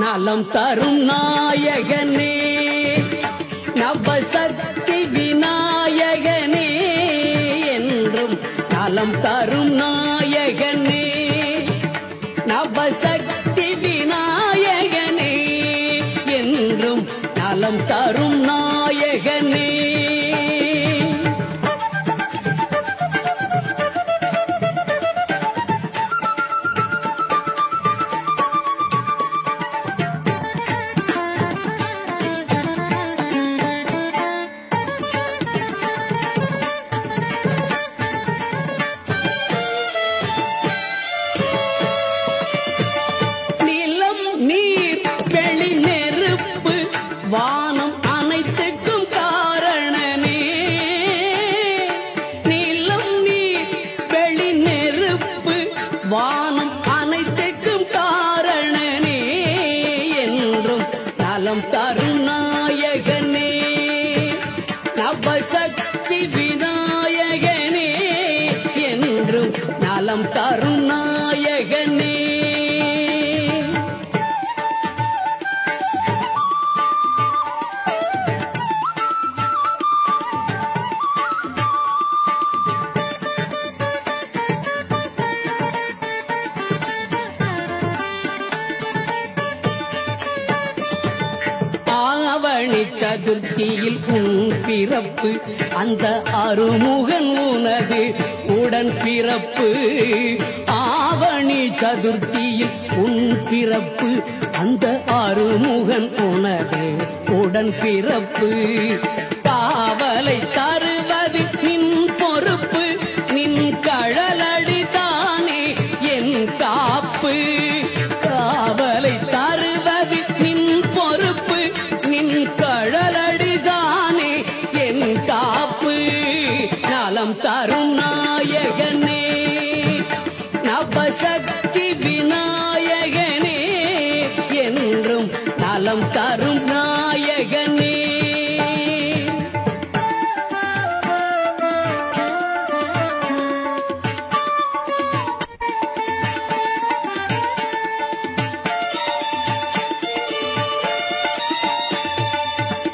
நலம் தரும் நாயகனே நவசக்தி விநாயகனே என்றும் நலம் தரும் நாயகனே நவசக்தி விநாயகனே என்றும் நலம் தரும் நாயகனே. வானம் அனைத்துக்கும் காரணனே நிலம் நீர் வெளி நெருப்பு வானம் அனைத்துக்கும் காரணனே என்றும் நலம் தரும் நாயகனே நவசக்தி விநாயகனே என்றும் நலம் தரும் நாயகனே. ஆவணி சதுர்த்தியில் உன் பிறப்பு அந்த அருமுகன் உனது உடன் பிறப்பு. ஆவணி சதுர்த்தியில் உன் பிறப்பு அந்த அருமுகன் உனது உடன் பிறப்பு. காவலை தருவது நின் பொறுப்பு நின் கழலடி தானே என் காப்பு. காவலை தருவது நின் பொறுப்பு நின் கழலடிதானே என் காப்பு. நலம் தரும் நாயகனே நவசக்தி விநாயகனே என்றும் நலம் தரும் நாயகனே.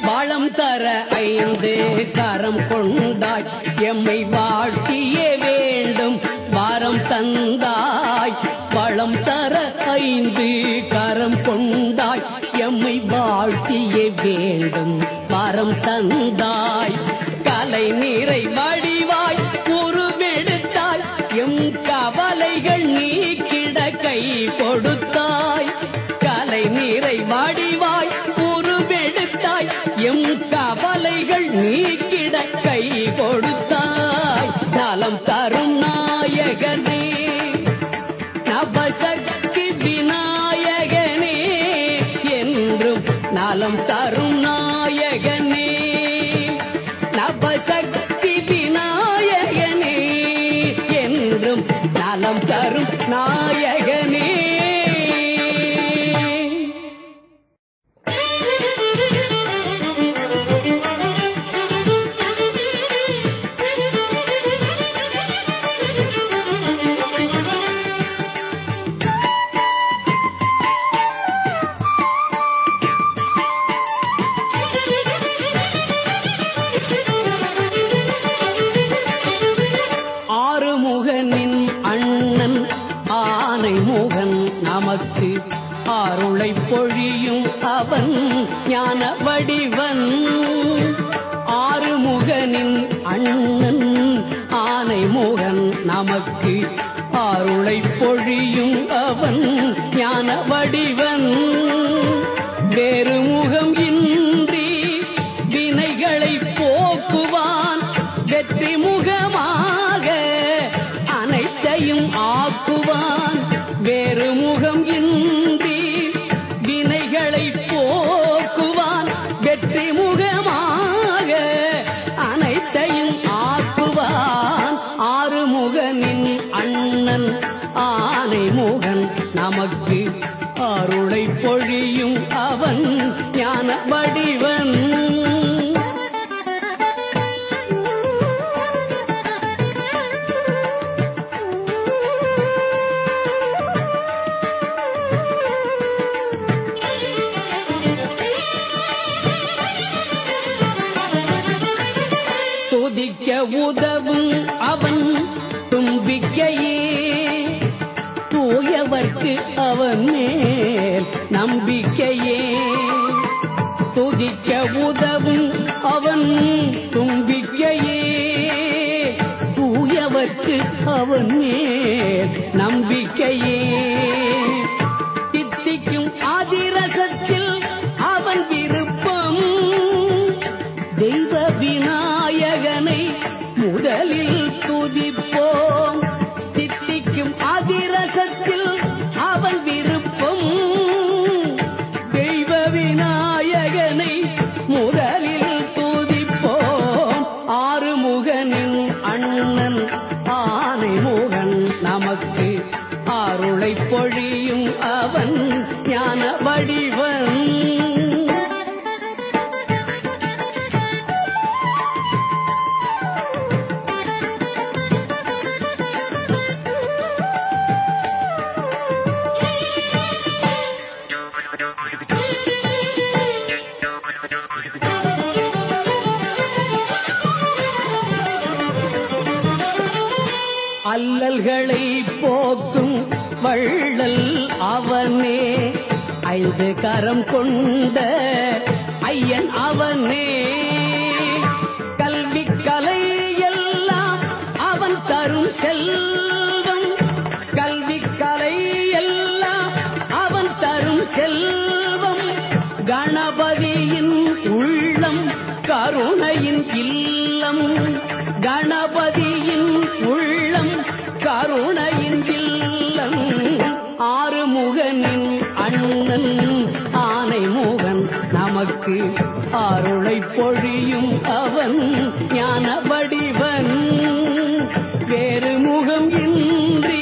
வளம் தர ஐந்து கரம் கொண்டாய் எம்மை வாழ்த்தியே வேண்டும் வாரம் தந்தாய். வளம் தர ஐந்து கரம் கொண்டாய் எம்மை வாழ்த்தியே வேண்டும் வாரம் தந்தாய். கலை நீரை வடிவாய் உருவெடுத்தாய் எம் கவலைகள் நீக்கிட கை கொடுத்தாய். கலை நீரை வடிவாய் உருவெடுத்தாய் எம் கவலைகள் நீக்கிட கை கொடுத்தாய். நலம் தரும் நாயகனே நவசக்தி விநாயகனே என்றும் நலம் தரும் நாயகனே நவசக்தி விநாயகனே என்றும் நலம் தரும் நாயகனே. ஆறுமுகனின் அண்ணன் ஆனைமுகன் நமக்கு அருளை பொழியும் அவன் ஞான வடிவன். ஆறுமுகனின் அண்ணன் ஆனைமுகன் நமக்கு அருளை பொழியும் அவன் ஞான வடிவன். வேறு முகம் இன்றி வினைகளை போக்குவான் வெற்றி முகமாக அனைத்தையும் ஆக்குவான். வேறு முகம் இன்றி வினைகளை போக்குவான் வெற்றி முகமாக அனைத்தையும் ஆக்குவான். ஆறுமுகனின் அண்ணன் ஆனைமுகன் நமக்கு அருளை பொழியும் அவன் ஞான வடிவன். உதவும் அவன் தும்பிக்கையே தூயவர்க்கு அவன் மேல் நம்பிக்கையே துதிக்க உதவும் அவன் தும்பிக்கையே தூயவர்க்கு அவன் மேல் நம்பிக்கையே தித்திக்கும் அதிரசத்தில் அவன் விருப்பம் தெய்வ விநாயகனை முதலில் துதிப்போம் தித்திக்கும் அதிரசத்தில் அவன் விருப்பம் தெய்வ விநாயகனை முதலில் துதிப்போம் ஆறுமுகனின் அண்ணன் ஆனைமுகன் நமக்கு அருளை பொழியும் அவன் ஞான வடிவன் அல்லல்களை போக்கும் வள்ளல் அவனே ஐந்து கரம் கொண்ட ஐயன் அவனே கல்வி கலை எல்லாம் அவன் தரும் செல்வம் கல்வி கலை எல்லாம் அவன் தரும் செல்வம் கணபதியின் உள்ளம் கருணையின் இல்லம் கணபதியின் உள்ளம் கருணையின் இல்லம் ஆறுமுகனின் அண்ணன் ஆனைமுகன் நமக்கு அருளை பொழியும் அவன் ஞான வடிவன் வேறு முகம் இன்றி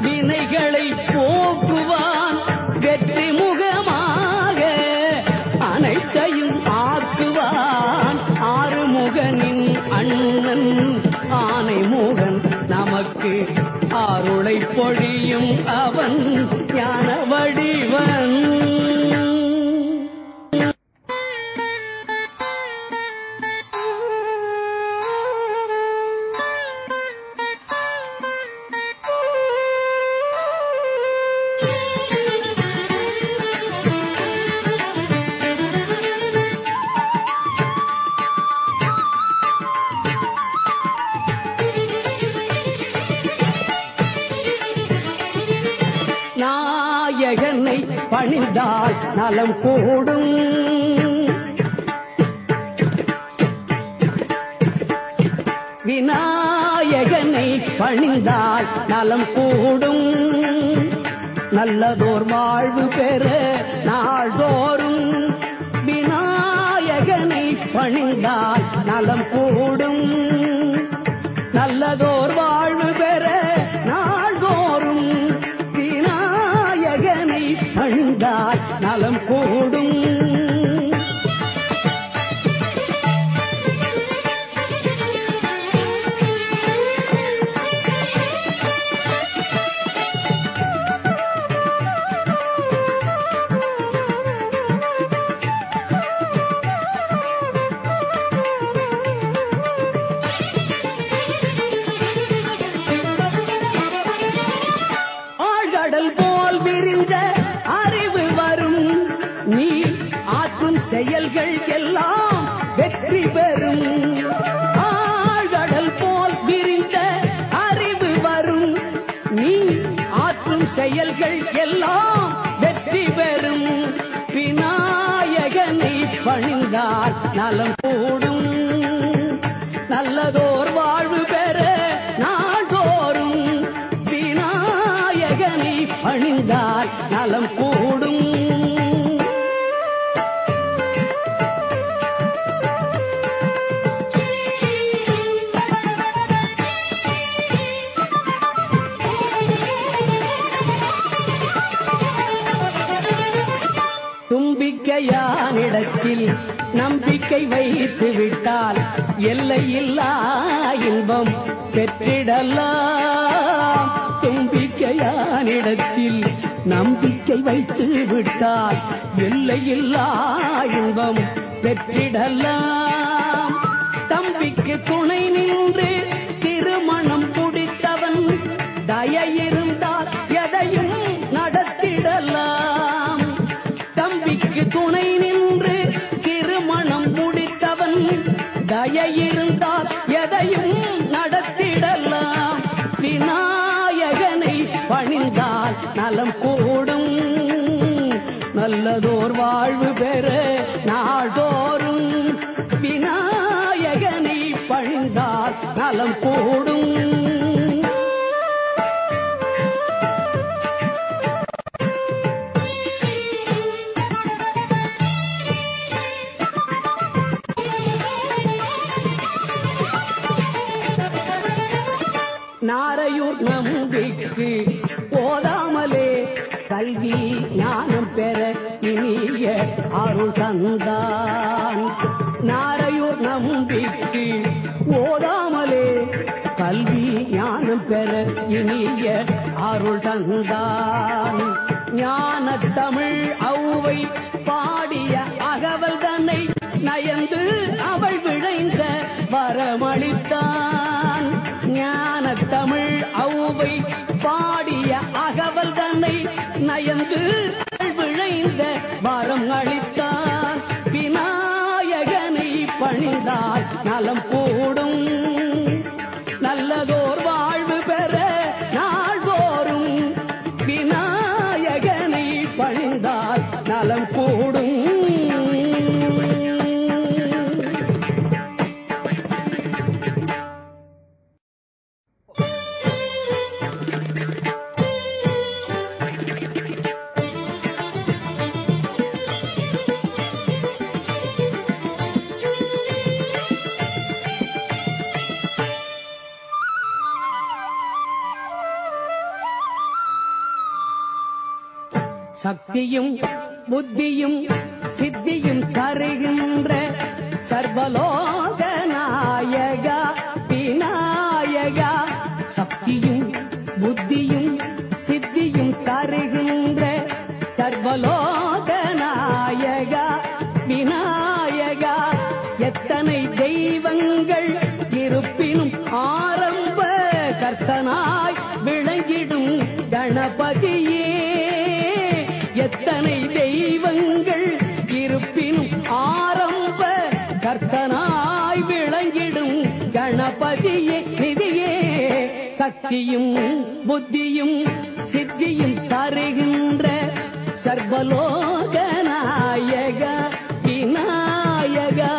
வினைகளை போக்குவான் வெற்றி முகமாக அனைத்தையும் ஆக்குவான் ஆறுமுகனின் அண்ணன் ஆனைமுகன் நமக்கு அருளை பொழியும் அவன் ஞான வடிவன் நாயகனை பணிந்தால் நலம் கூடும் விநாயகனை பணிந்தால் நலம் கூடும் நல்லதோர் வாழ்வு பெற நாள்தோறும் விநாயகனை பணிந்தால் நலம் கூடும் நல்லதோர் வாழ்வு பெற நாள்தோறும் விநாயகனை பணிந்தால் நலம் கூடும் செயல்கள் எல்லாம் வெற்றி பெறும் ஆழ்கடல் போல் விரிந்த அறிவு வரும் நீ ஆற்றும் செயல்கள் எல்லாம் வெற்றி பெறும் விநாயகனை பணிந்தால் நலம் கூடும் நல்லதோர் வாழ்வு பெற நாள்தோறும் விநாயகனை பணிந்தால் நலம் கூடும் தும்பிக்கையானிடத்தில் நம்பிக்கை வைத்து விட்டால் எல்லையில்லா இன்பம் பெற்றிடலாம் தும்பிக்கையானிடத்தில் நம்பிக்கை வைத்து விட்டால் எல்லையில்லா இன்பம் பெற்றிடலாம் தம் தம்பிக்கு துணை நின்று திருமணம் முடித்தவன் தயை இருந்தால் எதையும் நடத்திடலாம். தம்பிக்கு துணை நின்று திருமணம் முடித்தவன் தயை இருந்தால் எதையும் நடத்திடலாம். விநாயகனை பணிந்தால் நலம் கூடும், நல்லதோர் வாழ்வு பெற நாடோறும். விநாயகனை பணிந்தால் நலம் கூடும். நாரையூர் நம்பிக்கு போதாமலே கல்வி ஞானம் பெற இனிய அருள் தந்தான். நாரையூர் நம்பிக்கு போதாமலே கல்வி ஞானம் பெற இனிய அருள் தந்தான். ஞான தமிழ் ஔவை பாடிய அகவல் தன்னை நயந்து அவள் விளைந்த வரமளித்தான். ஞான தமிழ் ஔவை பாடிய அகவல் தன்னை நயந்து விளைந்த வரம் அளித்தான். விநாயகனை பணிந்தால் நலம் கூடும், நல்லதோர் வாழ்வு பெற நாள்தோறும். விநாயகனை பணிந்தால் நலம் கூடும். சக்தியும் புத்தியும் சித்தியும் தருகின்ற சர்வலோக நாயகா விநாயகா. சக்தியும் புத்தியும் சித்தியும் தருகின்ற சர்வலோக நாயகா விநாயகா. எத்தனை தெய்வங்கள் இருப்பினும் ஆரம்ப கர்த்தனாய் விளங்கிடும் கணபதியே. எத்தனை தெய்வங்கள் இருப்பினும் ஆரம்ப கர்த்தனாய் விளங்கிடும் கணபதியே நிதியே. சக்தியும் புத்தியும் சித்தியும் தருகின்ற சர்வலோக நாயகா விநாயகா.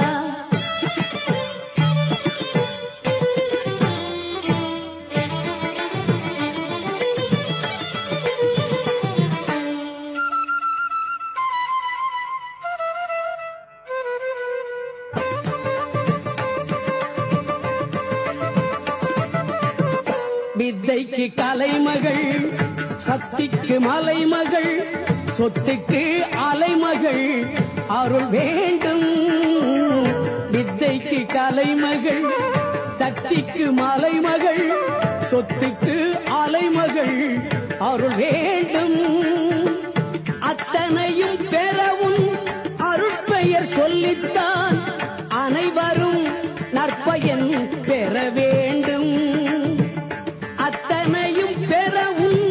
வித்தைக்கு கலைமகள், சக்திக்கு மலைமகள், சொத்துக்கு அலைமகள் அருள் வேண்டும். வித்தைக்கு கலைமகள், சக்திக்கு மலைமகள், சொத்துக்கு அலைமகள் அருள் வேண்டும். அத்தனையும் பெறவும் அருட்பெயர் சொல்லித்தான் அனைவரும் நற்பயன் பெற வேண்டும். அத்தனையும் பெறவும்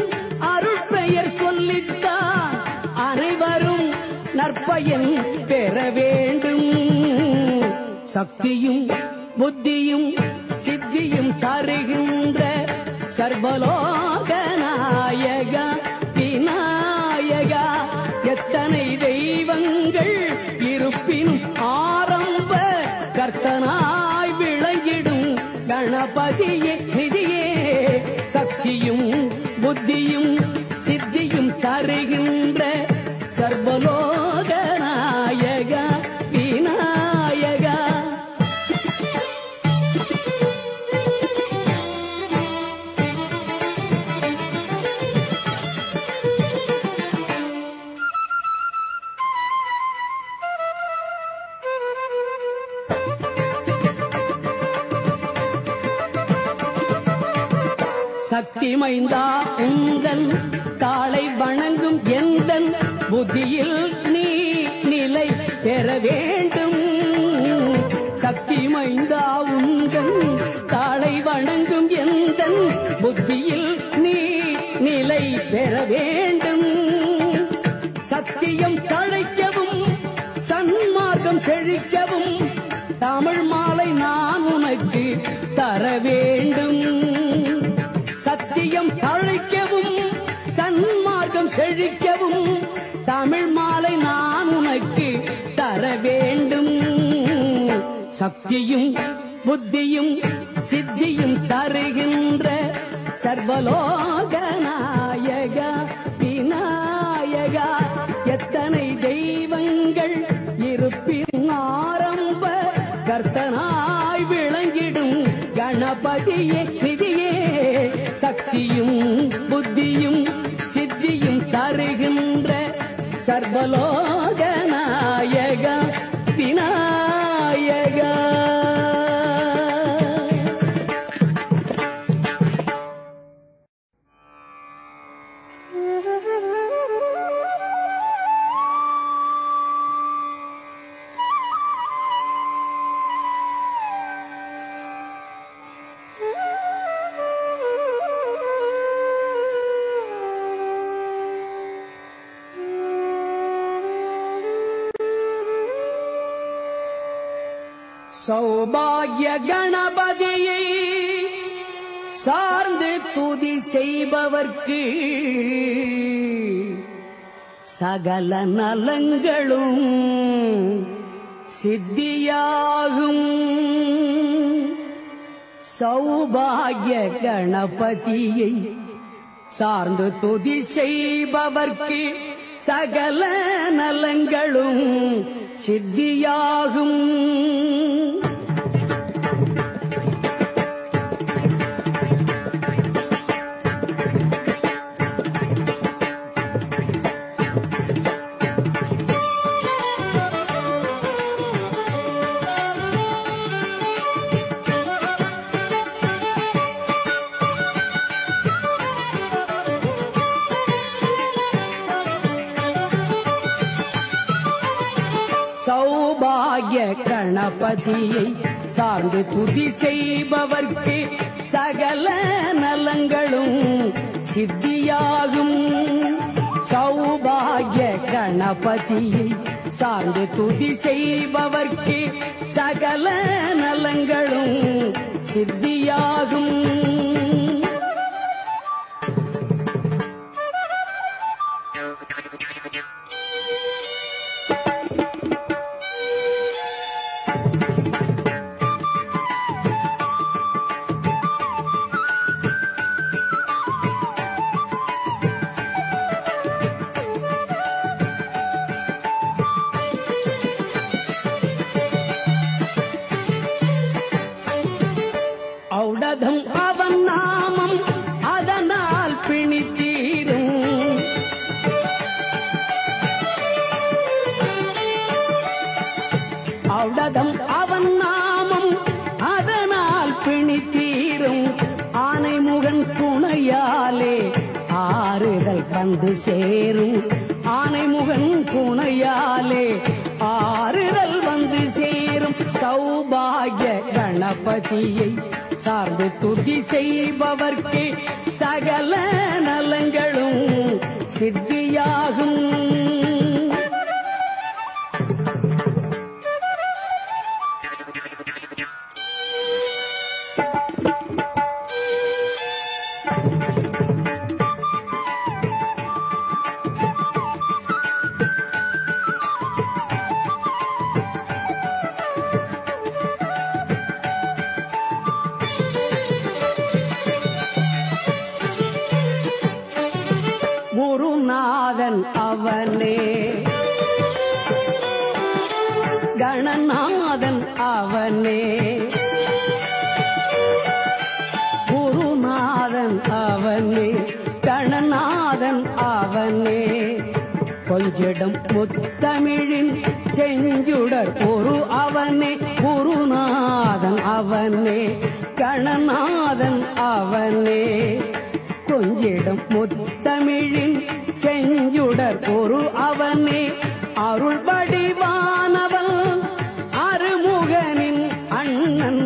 அருட்பெயர் சொல்லித்தான் அனைவரும் நற்பயன் பெற வேண்டும். சக்தியும் புத்தியும் சித்தியும் தருகின்ற சர்வலோக நாயகா விநாயகா. எத்தனை தெய்வங்கள் இருப்பினும் ஆரம்ப கர்த்தனாய் விளங்கிடும் கணபதியே நிதியே. சக்தியும் புத்தியும் சித்தியும் தருகின்ற சர்வலோக நாயகா விநாயகா. சக்தி மைந்தா உந்தன் தாளை வணங்கும் எந்தன் புத்தியில் நீ நிலை பெற வேண்டும். சக்தி மைந்தா உந்தன் தாளை வணங்கும் எந்தன் புத்தியில் நீ நிலை பெற வேண்டும். சத்தியம் தழைக்கவும் சன்மார்க்கம் செழிக்கவும் தமிழ் மாலை நான் உனக்கு தர வேண்டும். சத்தியம் தழைக்கவும் சன்மார்க்கம் செழிக்கவும் தமிழ் மாலை நான் உனக்கு தர வேண்டும். சக்தியும் புத்தியும் சித்தியும் தருகின்ற சர்வலோக நாயகா விநாயகா, எத்தனை தெய்வங்கள் இருப்பின் ஆரம்ப கர்த்தனாய் விளங்கிடும் கணபதியே நிதியே. சக்தியும் புத்தியும் சித்தியும் தருகின்ற சர்வலோக நாயகா விநாயகா. சௌபாகிய கணபதியை சார்ந்து துதி செய்பவர்க்கு சகல நலங்களும் சித்தியாகும். சௌபாகிய கணபதியை சார்ந்து துதி செய்பவர்க்கு சகல நலங்களும் சித்தியாகும். சௌபாகிய கணபதியை சார்ந்து துதி செய்பவர்க்கு சகல நலங்களும் சித்தியாகும். சௌபாகிய கணபதியை சார்ந்து துதி செய்பவர்க்கு சகல நலங்களும் சித்தியாகும். ஔடதம் அவன் நாமம் அதனால் பிணித்தீரும். ஔடதம் அவன் நாமம் அதனால் பிணித்தீரும். ஆனைமுகன் துணையாலே ஆறுதல் வந்து சேரும். ஆனைமுகன் துணையாலே ஆறுதல் வந்து சேரும். சௌபாகிய கணபதியை சார்ந்து துதி செய்பவர்க்கு சகல நலங்களும் சித்தியாகும். குருநாதன் அவனே, கணநாதன் அவனே. குருநாதன் அவனே, கணநாதன் அவனே. கொஞ்சிடம் முத்தமிழின் செஞ்சுடர் ஒரு அவனே. குருநாதன் அவனே, கணநாதன் அவனே. கொஞ்சிடம் முத்தமிழின் செஞ்சுடர் ஒரு அவனே. அருள் வடிவானவன் அருமுகனின் அண்ணன்.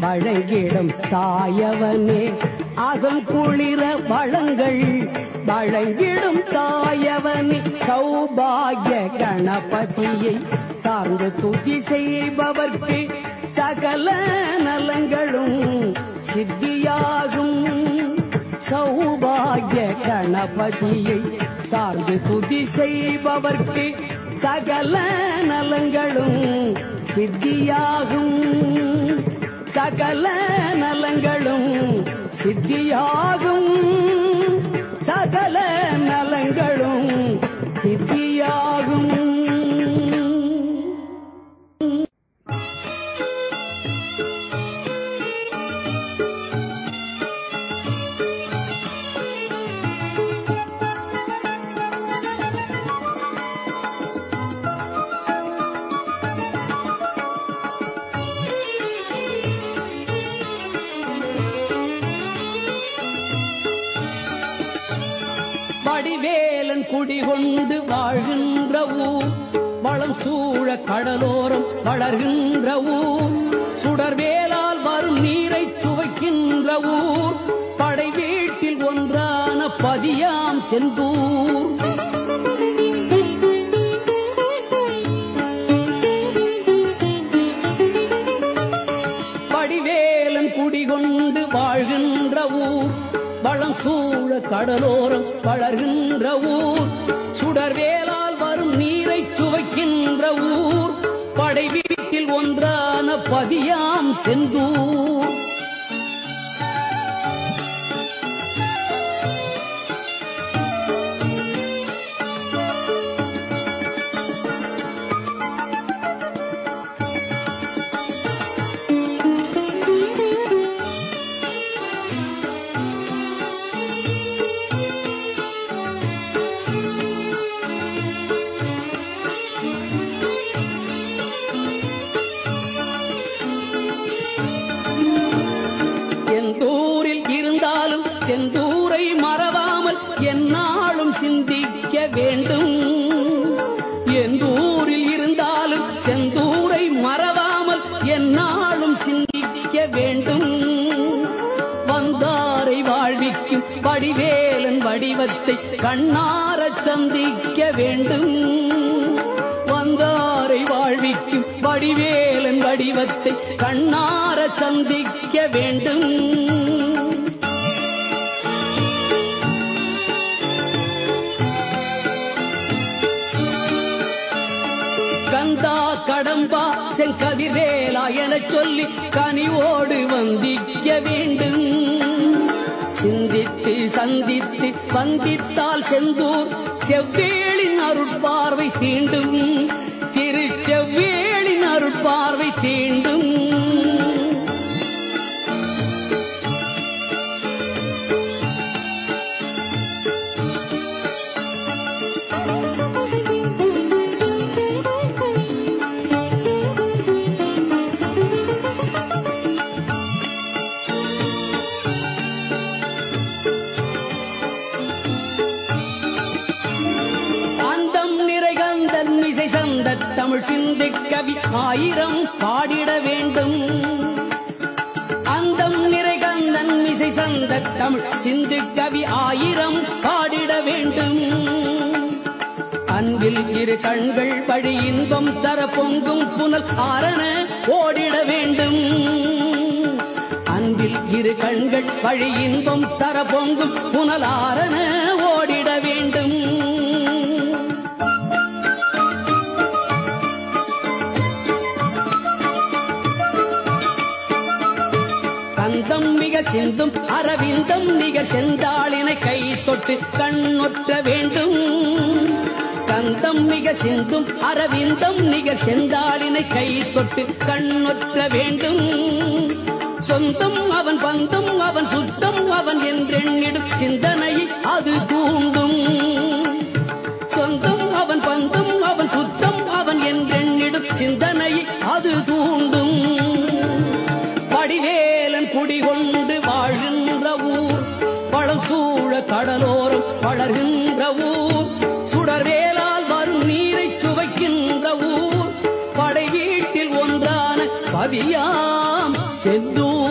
வழங்கிடும் தாயவனே அகம் குளிர வளங்கள் வழங்கிடும் தாயவனே சௌபாகிய கணபதியை சார்ந்து துதி செய்பவர்க்கு சகல நலங்களும் சித்தியாகும். சௌபாகிய கணபதியை சார்ந்து துதி செய்பவர்க்கு சகல நலங்களும் சித்தியாகும். சகல நலங்களும் சித்தியாகும். சகல நலங்களும் சித்தியாகும். வடிவேலன் குடிகொண்டு வாழ்கின்ற ஊர் வளம் சூழ கடலோரம் வளர்கின்ற ஊர் சுடர்வேலால் வரும் நீரை சுவைக்கின்ற ஊர் படை வீட்டில் ஒன்றான பதியாம் செந்தூர். வடிவேலன் குடிகொண்டு வாழ்கின்ற ஊர் வளம் சூழ கடலோரம் வளர்கின்ற ஊர் சுடர்வேலால் வரும் நீரை சுவைக்கின்ற ஊர் படை வீட்டில் ஒன்றான பதியாம் செந்தூர். எந்தூரில் இருந்தாலும் செந்தூரை மறவாமல் எந்நாளும் சிந்திக்க வேண்டும். எந்தூரில் இருந்தாலும் செந்தூரை மறவாமல் எந்நாளும் சிந்திக்க வேண்டும். வந்தாரை வாழ்விக்கும் வடிவேலன் வடிவத்தை கண்ணார சந்திக்க வேண்டும். வந்தாரை வாழ்விக்கும் வடிவேலன் வடிவத்தை கண்ணார சந்திக்க வேண்டும். கந்தா கடம்பா செங்கதிர்வேலா எனச் சொல்லி கனிவோடு வந்திக்க வேண்டும். சிந்தித்து சந்தித்து வந்தித்தால் செந்தூர் செவ்வேளின் அருட்பார்வை தீண்டும். திருச்செவ்வேளின் அருட்பார்வை தீண்டும். இசை சந்த தமிழ் சிந்து கவி ஆயிரம் பாடிட வேண்டும். அந்தம் நிறை கந்தன் இசை சந்த தமிழ் சிந்து கவி ஆயிரம் பாடிட வேண்டும். அன்பில் இரு கண்கள் வழி இன்பம் தர பொங்கும் புனல் ஆரண ஓடிட வேண்டும். அன்பில் இரு கண்கள் வழி இன்பம் தர பொங்கும் புனல் ஆரண ஓடிட வேண்டும். கந்தம் மிக சிந்தும் அரவிந்தம் நிகர் செந்தாளினை கை தொட்டு கண்ணொற்ற வேண்டும். கந்தம் மிக சிந்தும் அரவிந்தம் நிகர் செந்தாளினை கை தொட்டு கண்ணொற்ற வேண்டும். சொந்தம் அவன் பந்தம் அவன் சுத்தம் அவன் என்றெண்ணிடும் சிந்தனையை அது தூண்டும். சொந்தம் அவன் பந்தம் அவன் சுத்தம் அவன் என்றெண்ணிடும் சிந்தனையை அது தூண்டும். வடிவேலன் குடிகொண்டு வாழ்கின்ற ஊர் வளம் சூழ கடலோரம் வளர்கின்ற ஊர் சுடர்வேலால் வரும் நீரை சுவைக்கின்ற ஊர் படை வீட்டில் ஒன்றான பதியாம் செந்தூர்.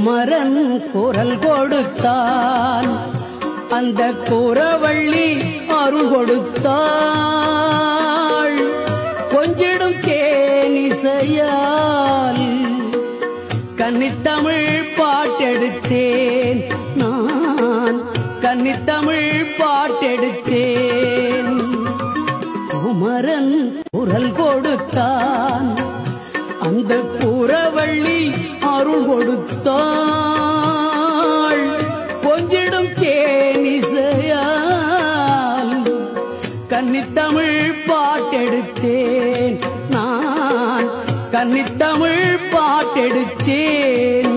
குமரன் குரல் கொடுத்தான், அந்த குறவள்ளி அருள் கொடுத்தாள். கொஞ்சிடும் தேனிசையால் கன்னித்தமிழ் பாட்டெடுத்தேன் நான், கன்னித்தமிழ் பாட்டெடுத்தேன். குமரன் குரல் கொடுத்தான், அந்த குறவள்ளி அருள் கொடுத்தாள். கொஞ்சிடும் தேனிசையால் கன்னித்தமிழ் பாட்டெடுத்தேன் நான், கன்னித்தமிழ் பாட்டெடுத்தேன்.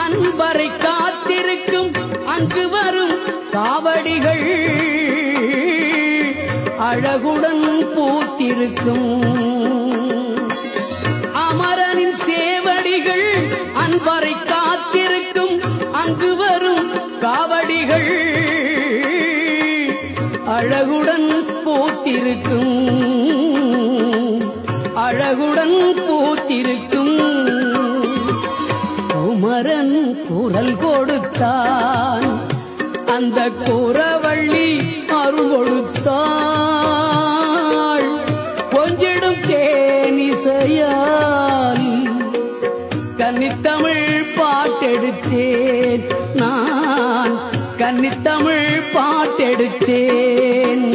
அன்பரை காத்திருக்கும் அங்கு வரும் காவடிகள் அழகுடன் பூத்திருக்கும். அமரனின் சேவடிகள் அன்பரை காத்திருக்கும் அங்கு வரும் காவடிகள் அழகுடன் பூத்திருக்கும், அழகுடன் பூத்திருக்கும். குமரன் குரல் கொடுத்தான், அந்த குறவள்ளி அருள் கொடுத்தாள். கொஞ்சிடும் தேனிசையால் கன்னித்தமிழ் பாட்டெடுத்தேன் நான், கன்னித்தமிழ் பாட்டெடுத்தேன்.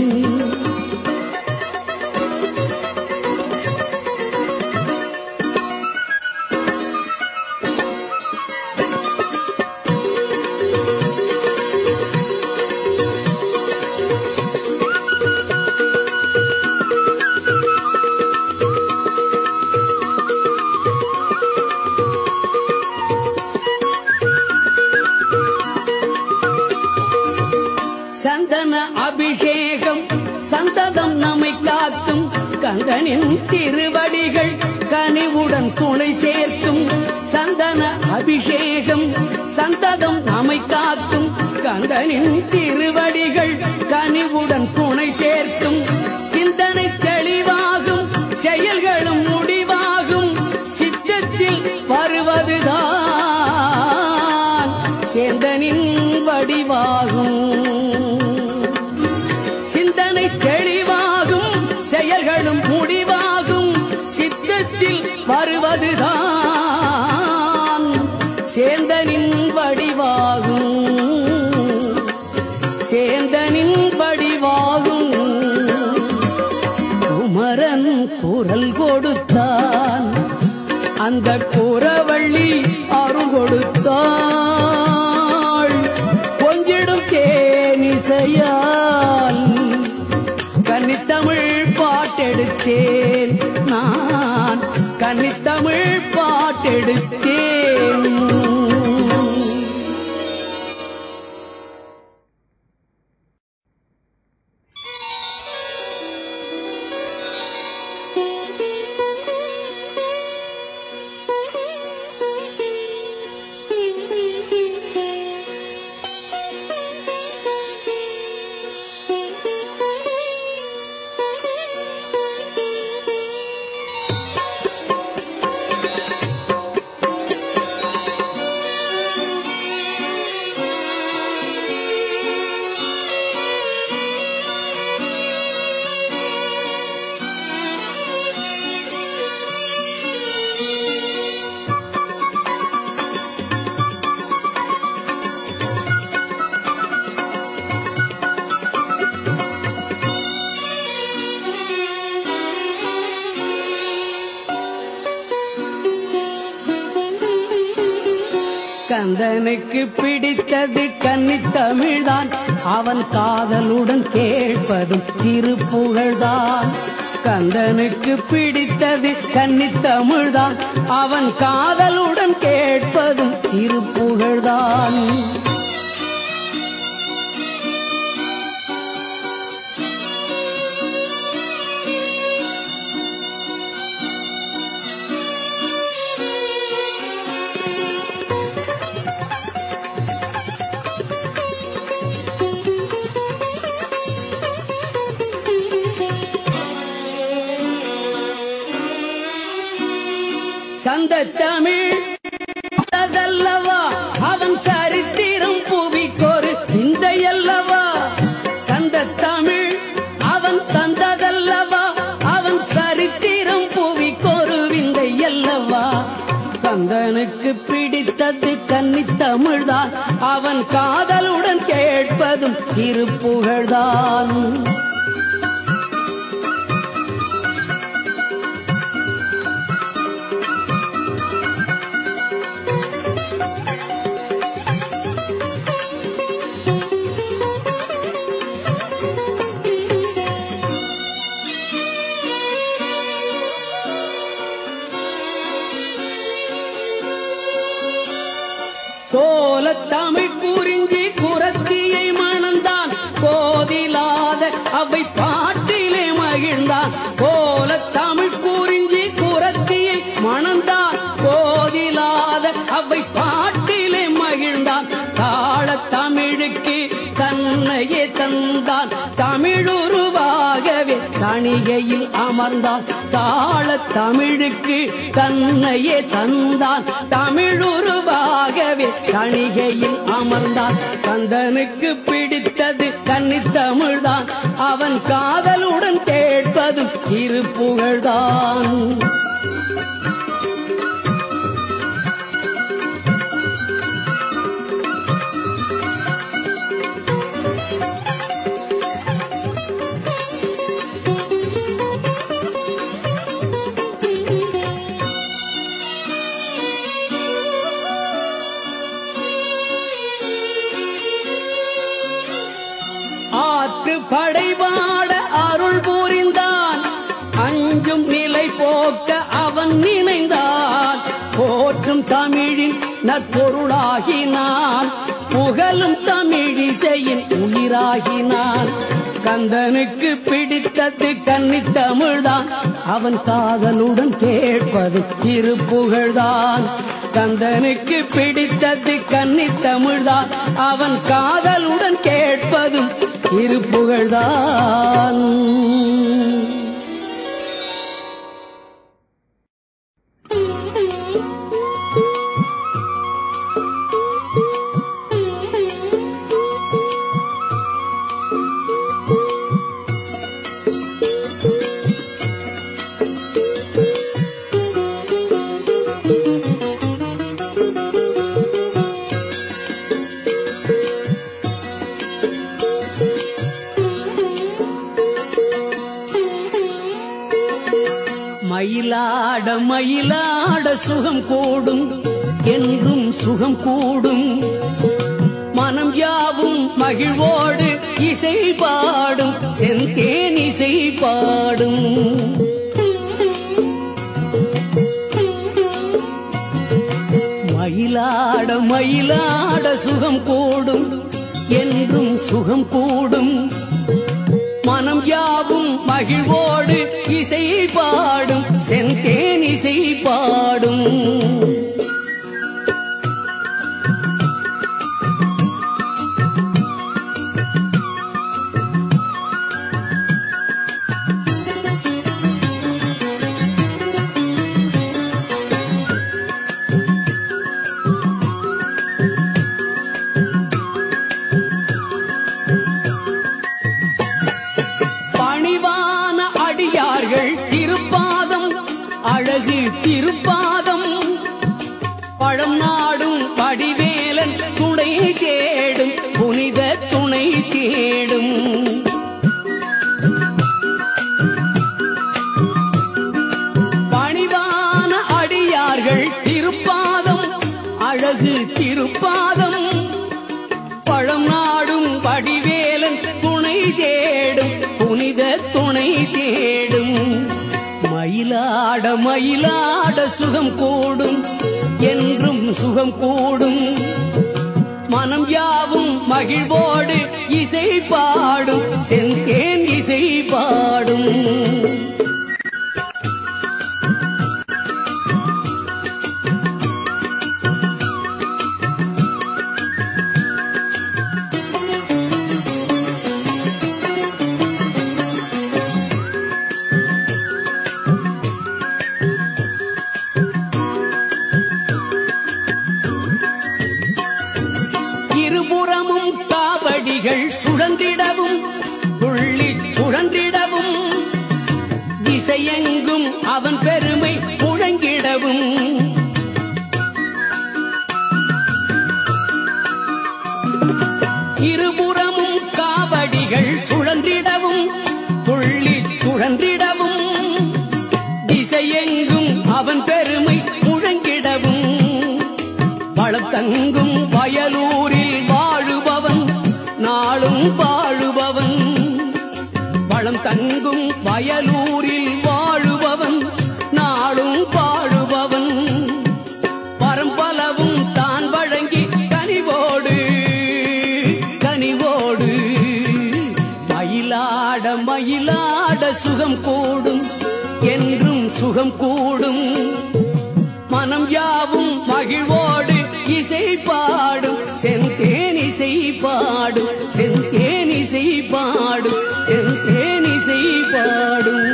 சந்தன அபிஷேகம் சந்ததம் நம்மை காக்கும், கந்தனின் திருவடிகள் கனிவுடன் துணை சேர்க்கும். சந்தன அபிஷேகம் சந்ததம் நம்மை காக்கும், கந்தனின் திருவடிகள் கனிவுடன் துணை சேர்க்கும். சிந்தனை தெளிவாகும், செயல்களும் முடிவாகும், சித்தத்தில் வருவதுதான் சேந்தனின் வடிவாகும். சிந்தனை தெளிவாகும், செயல்களும் முடிவாகும், சித்தத்தில் வருவதுதான் சேந்தனின் வடிவாகும், சேந்தனின் வடிவாகும். குமரன் குரல் கொடுத்தான், அந்த குறவள்ளி அருள் கொடுத்தாள். கொஞ்சிடும் தேனிசையால் கன்னித்தமிழ் பாட்டெடுத்தேன் நான், கன்னித்தமிழ் பாட்டெடுத்தேன். கந்தனுக்கு பிடித்தது கன்னித்தமிழ்தான், அவன் காதலுடன் கேட்பதும் திருப்புகழ்தான். கந்தனுக்கு பிடித்தது கன்னித்தமிழ்தான், அவன் காதலுடன் கேட்பதும் திருப்புகழ்தான். சந்தத்தமிழ் அதல்லவா அவன் சரித்திரம் புவிக்கொரு விந்தையல்லவா. சந்தத்தமிழ் அவன் தந்ததல்லவா அவன் சரித்திரம் புவிக்கொரு விந்தையல்லவா. கந்தனுக்கு பிடித்தது கன்னித்தமிழ்தான், அவன் காதலுடன் கேட்பதும் திருப்புகழ்தான். கோலத்தமிழ் குறிஞ்சி குரத்தியை மணந்தான், கோதிலாத அவை பாட்டிலே மகிழ்ந்தான். கோலத்தமிழ் குறிஞ்சி குரத்தியை மணந்தான், கோதிலாத அவை பாட்டிலே மகிழ்ந்தான். தாளத்தமிழுக்கு தன்னையே தந்தான், தமிழுருவாகவே தணிகையில் அமர்ந்தான். தாளத்தமிழுக்கு தன்னையே தந்தான், தமிழுருவாகவே தணிகையில் அமர்ந்தான். கந்தனுக்கு பிடித்தது கன்னித்தமிழ்தான், அவன் காதலுடன் கேட்பதும் திருப்புகழ்தான். ஆற்று படைபாட அருள் புரிந்தான், அஞ்சும் நிலை போக்க அவன் நினைந்தான். போற்றும் தமிழின் நற்பொருளாகினான், புகழும் தமிழிசையின் உயிராகினான். கந்தனுக்கு பிடித்தது கன்னித்தமிழ்தான், அவன் காதலுடன் கேட்பது திருப்புகழ்தான். கந்தனுக்கு பிடித்தது கன்னித்தமிழ்தான், அவன் காதலுடன் கேட்பதும் திருப்புகழ்தான். மயிலாட மயிலாட சுகம் கூடும், என்றும் சுகம் கூடும். மனம் யாவும் மகிழ்வோடு இசை பாடும், செந்தேன் இசை பாடும். மயிலாட மயிலாட சுகம் கூடும், என்றும் சுகம் கூடும். மனம் யாவும் மகிழ்வோடு இசை பாடும், செந்தேன் இசை பாடும். பணிவான அடியார்கள் திருப்பாதம், அழகு திருப்பாதம். பழம் நாடும் படிவேலன் துணை தேடும், புனித துணை தேடும். பணிவான அடியார்கள் திருப்பாதம், அழகு திருப்பாதம். பழம் நாடும் படிவேலன் துணை தேடும், புனித துணை தேடும். மயிலாட மயிலாட சுகம் கூடும் என்றும் சுகம் கூடும் மனம் யாவும் மகிழ்வோடு இசை பாடும் செந்தேன் இசை பாடும் இருபுறமும் காவடிகள் சுழன்றிடவும் துள்ளி சுழன்றிடவும் திசையெங்கும் அவன் பெருமை முழங்கிடவும் இருபுறமும் காவடிகள் சுழன்றிடவும் துள்ளி சுழன்றிடவும் திசையெங்கும் அவன் பெருமை முழங்கிடவும் வளத்தங்கும் வயலூரில் வாழுபவன் நாளும் வாழுபவன் வளம் தங்கும் வயலூரில் வாழுபவன் நாளும் வாழுபவன் பரம்பலவும் தான் வழங்கி கனிவோடு கனிவோடு மயிலாட மயிலாட சுகம் கூடும் என்றும் சுகம் கூடும் மனம் யாவும் மகிழ்வோடு இசை பாடும் செந்தேன் இசை பாடும் செந்தேன் இசை பாடும் செந்தேன் இசை பாடும்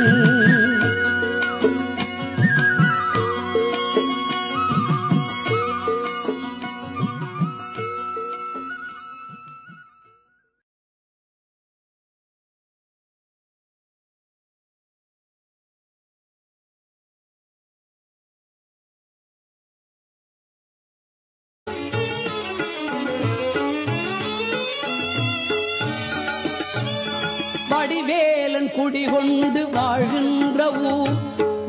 வடிவேலன் குடிகொண்டு வாழ்கின்ற ஊர்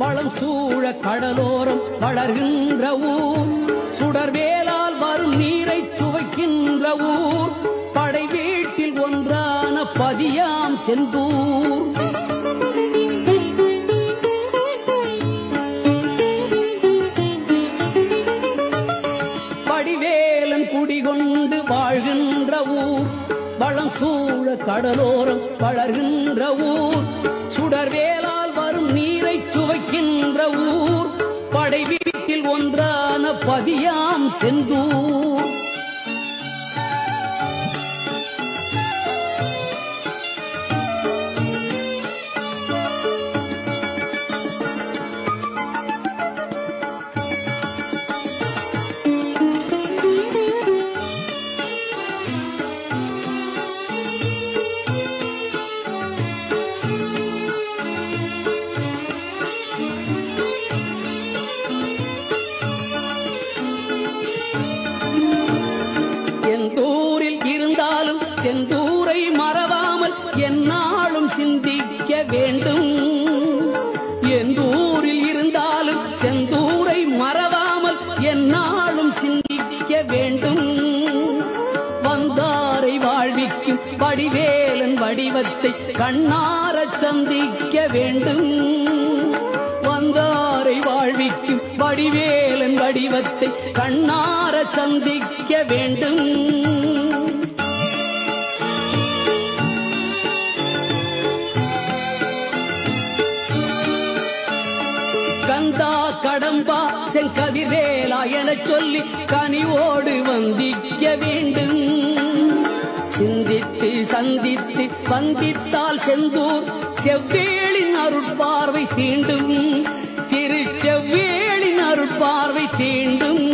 வளம் சூழ கடலோரம் வளர்கின்ற ஊர் சுடர்வேலால் வரும் நீரை சுவைக்கின்ற ஊர் படை வீட்டில் ஒன்றான பதியாம் செந்தூர் வடிவேலன் குடிகொண்டு வாழ்கின்ற ஊர் வளம் சூழ கடலோரம் வளர்கின்ற ஊர் சுடர்வேலால் வரும் நீரை சுவைக்கின்ற ஊர் படை வீட்டில் ஒன்றான பதியாம் செந்தூர் எந்தூரில் இருந்தாலும் செந்தூரை மறவாமல் எந்நாளும் சிந்திக்க வேண்டும் எந்தூரில் இருந்தாலும் செந்தூரை மறவாமல் எந்நாளும் சிந்திக்க வேண்டும் வந்தாரை வாழ்விக்கும் வடிவேலன் வடிவத்தை கண்ணாரச் சந்திக்க வேண்டும் வந்தாரை வாழ்விக்கும் வடிவேலன் வடிவத்தை கண்ணாரச் சந்திக்க வேண்டும் கந்தா கடம்பா செங்கதிர்வேலா எனச் சொல்லி கனிவோடு வந்திக்க வேண்டும் சிந்தித்து சந்தித்து வந்தித்தால் செந்தூர் செவ்வேளின் அருட்பார்வை தீண்டும் திருச்செவ்வேளின் அருட்பார்வை தீண்டும்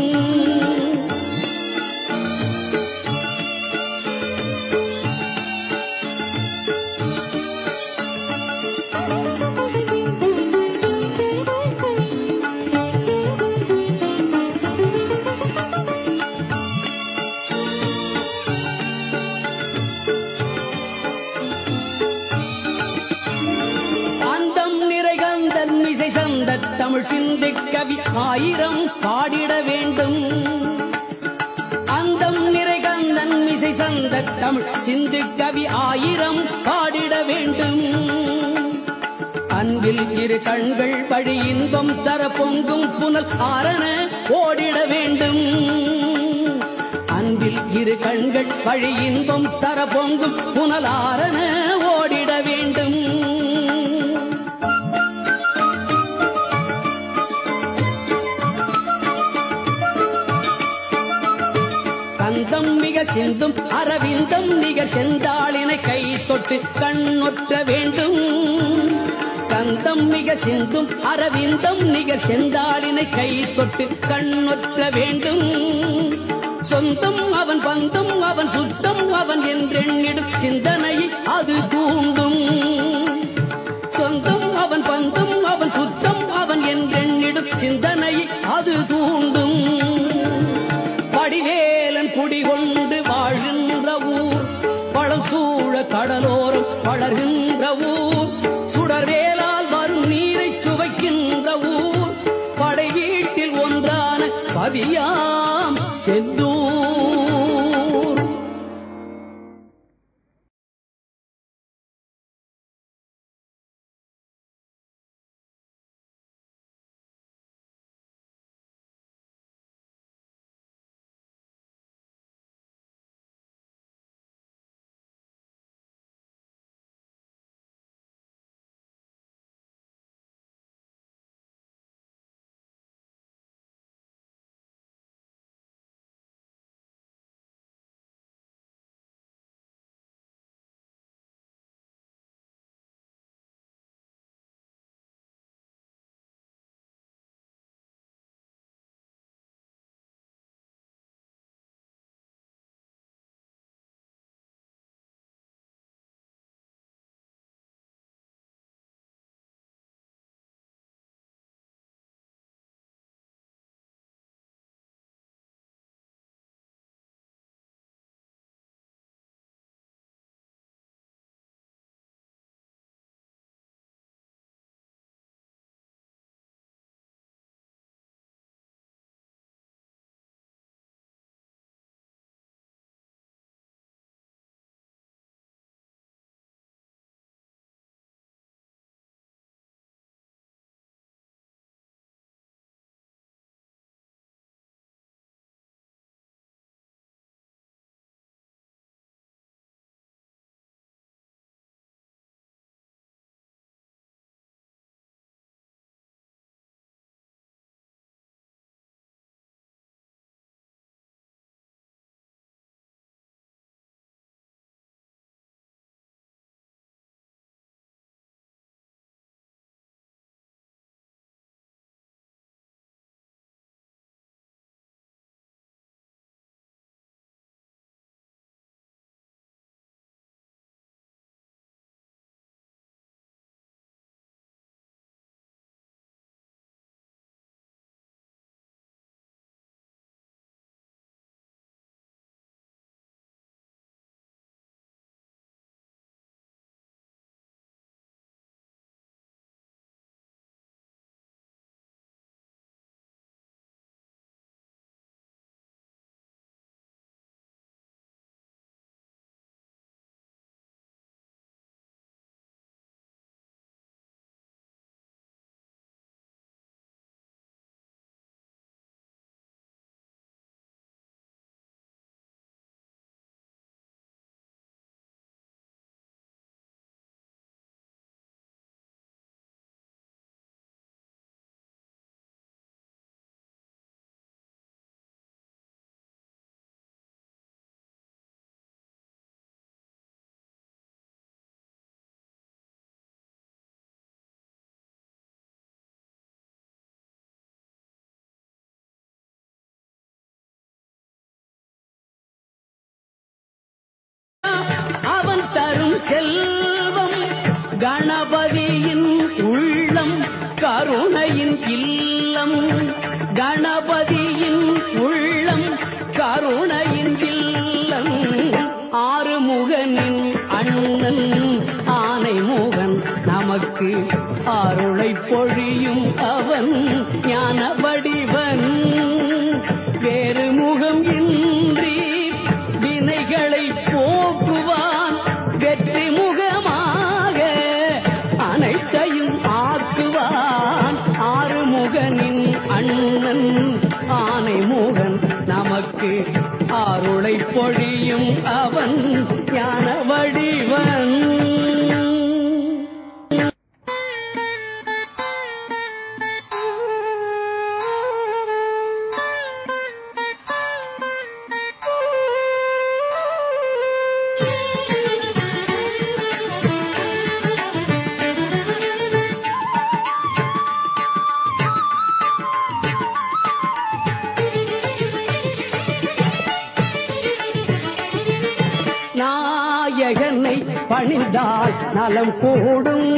தமிழ் சிந்து கவி ஆயிரம் பாடிட வேண்டும் அந்தம் நிறைகந்தன் மிசை சந்த தமிழ் சிந்து கவி ஆயிரம் பாடிட வேண்டும் அன்பில் அன்பில் இரு கண்கள் வழி இன்பம் தர பொங்கும் புனல் ஆரண ஓடிட வேண்டும். அன்பில் இரு கண்கள் வழி இன்பம் தர பொங்கும் புனல் ஆரண ஓடிட வேண்டும். கந்தம் மிக சிந்தும் அரவிந்தம் நிகர் செந்தாளினை கை தொட்டு கண்ணொற்ற வேண்டும். கந்தம் மிக சிந்தும் அரவிந்தம் நிகர் செந்தாளினை கை தொட்டு கண்ணொற்ற வேண்டும். சொந்தம் அவன் பந்தம் அவன் சுத்தம் அவன் என்றெண்ணிடும் சிந்தனையை அது தூண்டும். சொந்தம் அவன் பந்தம் அவன் சுத்தம் அவன் என்றெண்ணிடும் சிந்தனையை அது தூண்டும். வடிவேலன் குடிகொண்டு வாழ்கின்ற ஊர் வளம் சூழ கடலோரம் வளர்கின்ற ஊர் சுடர்வேலால் வரும் நீரை சுவைக்கின்ற ஊர் படை வீட்டில் ஒன்றான பதியாம் செந்தூர். அவன் தரும் செல்வம் கணபதியின் உள்ளம் கருணையின் இல்லம். கணபதியின் உள்ளம் கருணையின் இல்லம். ஆறுமுகனின் அண்ணன் ஆனைமுகன் நமக்கு அருளை பொழியும் அவன் ஞான வடிவன். வேறு முகம் இன்றி வினைகளை போக்குவான். வெற்றி முகமாக அனைத்தையும் ஆக்க பணிந்தால் நலம் கூடும்.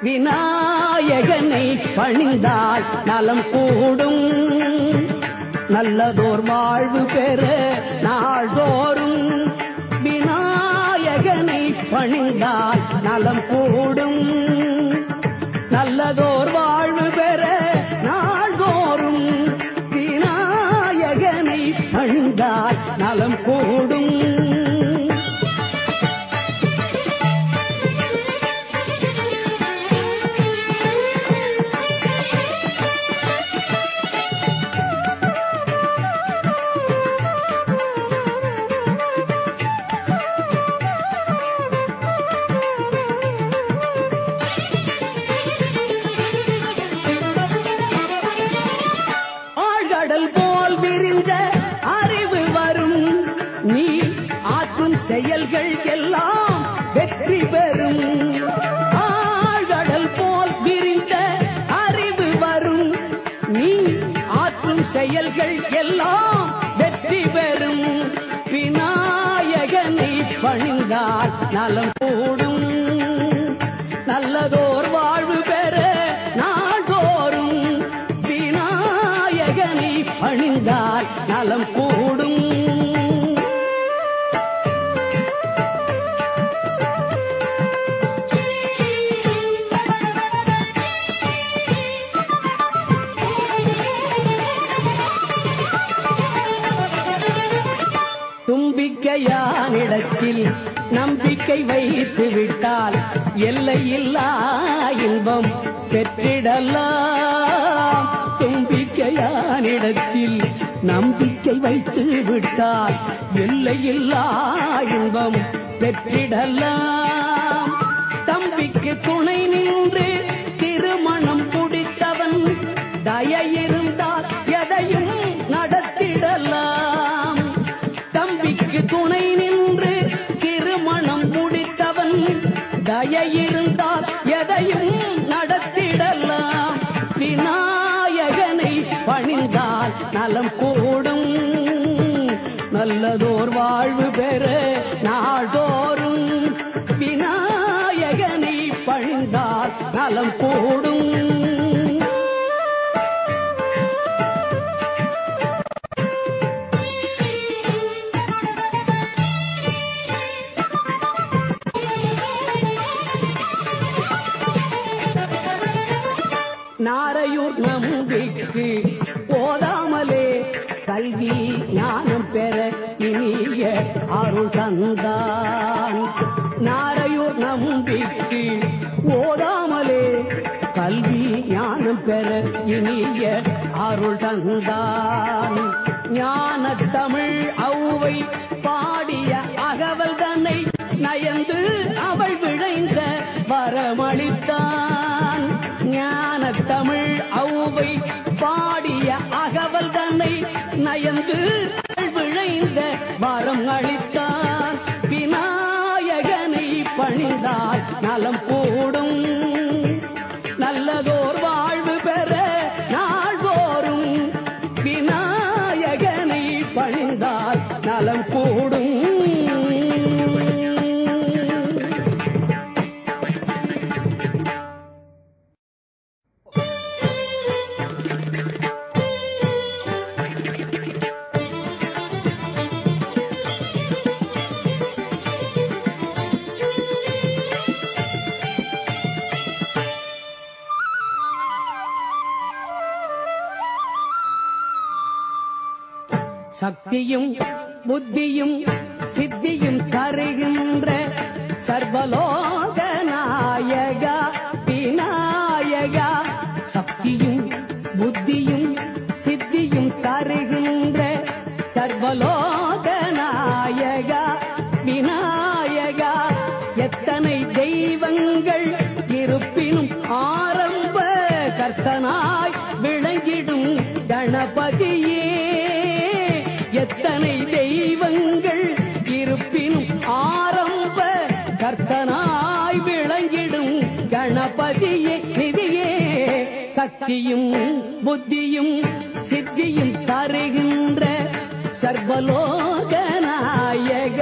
விநாயகனை பணிந்தால் நலம் கூடும். நல்லதோர் வாழ்வு பெற நாள்தோறும் விநாயகனை பணிந்தால் நலம் கூடும். நல்லதோர் வாழ்வு பெற நாள்தோறும் விநாயகனை பணிந்தால் நலம் கூடும். செயல்கள் எல்லாம் வெற்றி பெறும். ஆழ்கடல் போல் விரிந்த அறிவு வரும். நீ ஆற்றும் செயல்கள் எல்லாம் வெற்றி பெறும். விநாயகனை பணிந்தால் நலம் கூடும். நல்லதோர் வாழ்வு பெற நாள்தோறும் விநாயகனை பணிந்தால் நலம் கூடும். தும்பிக்கையானிடத்தில் நம்பிக்கை வைத்து விட்டால் எல்லையில்லா இன்பம் பெற்றிடலாம். தும்பிக்கையானிடத்தில் நம்பிக்கை வைத்து விட்டால் எல்லையில்லா இன்பம் பெற்றிடலாம். தம்பிக்கு துணை நின்று திருமணம் முடித்தவன் தயை இருந்தால் எதையும் நடத்திடலாம். தம்பிக்கு துணை நின்று திருமணம் முடித்தவன் தயை இருந்தால் எதையும் நடத்திடலாம். விநாயகனை பணிந்தால் நலம் கூடும். நல்லதோர் வாழ்வு பெற நாள்தோறும் விநாயகனை பணிந்தால் நலம் கூடும். நாரையூர் நம்பிக்கு போதாமலே கல்வி ஞானம் பெற இனிய அருள் தந்தான். நாரையூர் நம்பிக்கு ஓதாமலே கல்வி ஞானம் பெற இனிய அருள் தந்தான். ஞான தமிழ் ஔவை பாடிய அகவல் தன்னை நயந்து அவள் விழைந்த வரமளித்தான். ஞான தமிழ் ஔவை பாடிய அகவல் தன்னை நயந்து விழைந்த வரம் அளித்தான். விநாயகனை பணிந்தால் நலம் கூடும். நல்லதோர் வாழ்வு பெற நாள்தோறும் விநாயகனை பணிந்தால் நலம் கூடும். சக்தியும் புத்தியும் சித்தியும் தருகின்ற சர்வலோக நாயகா விநாயகா. சக்தியும் புத்தியும் சித்தியும் தருகின்ற சர்வலோக நாயகா விநாயகா. எத்தனை தெய்வங்கள் இருப்பினும் ஆரம்ப கர்த்தனாய் விளங்கிடும் கணபதியே. எத்தனை தெய்வங்கள் இருப்பினும் ஆரம்ப கர்த்தனாய் விளங்கிடும் கணபதியே நிதியே. சக்தியும் புத்தியும் சித்தியும் தருகின்ற சர்வலோக நாயக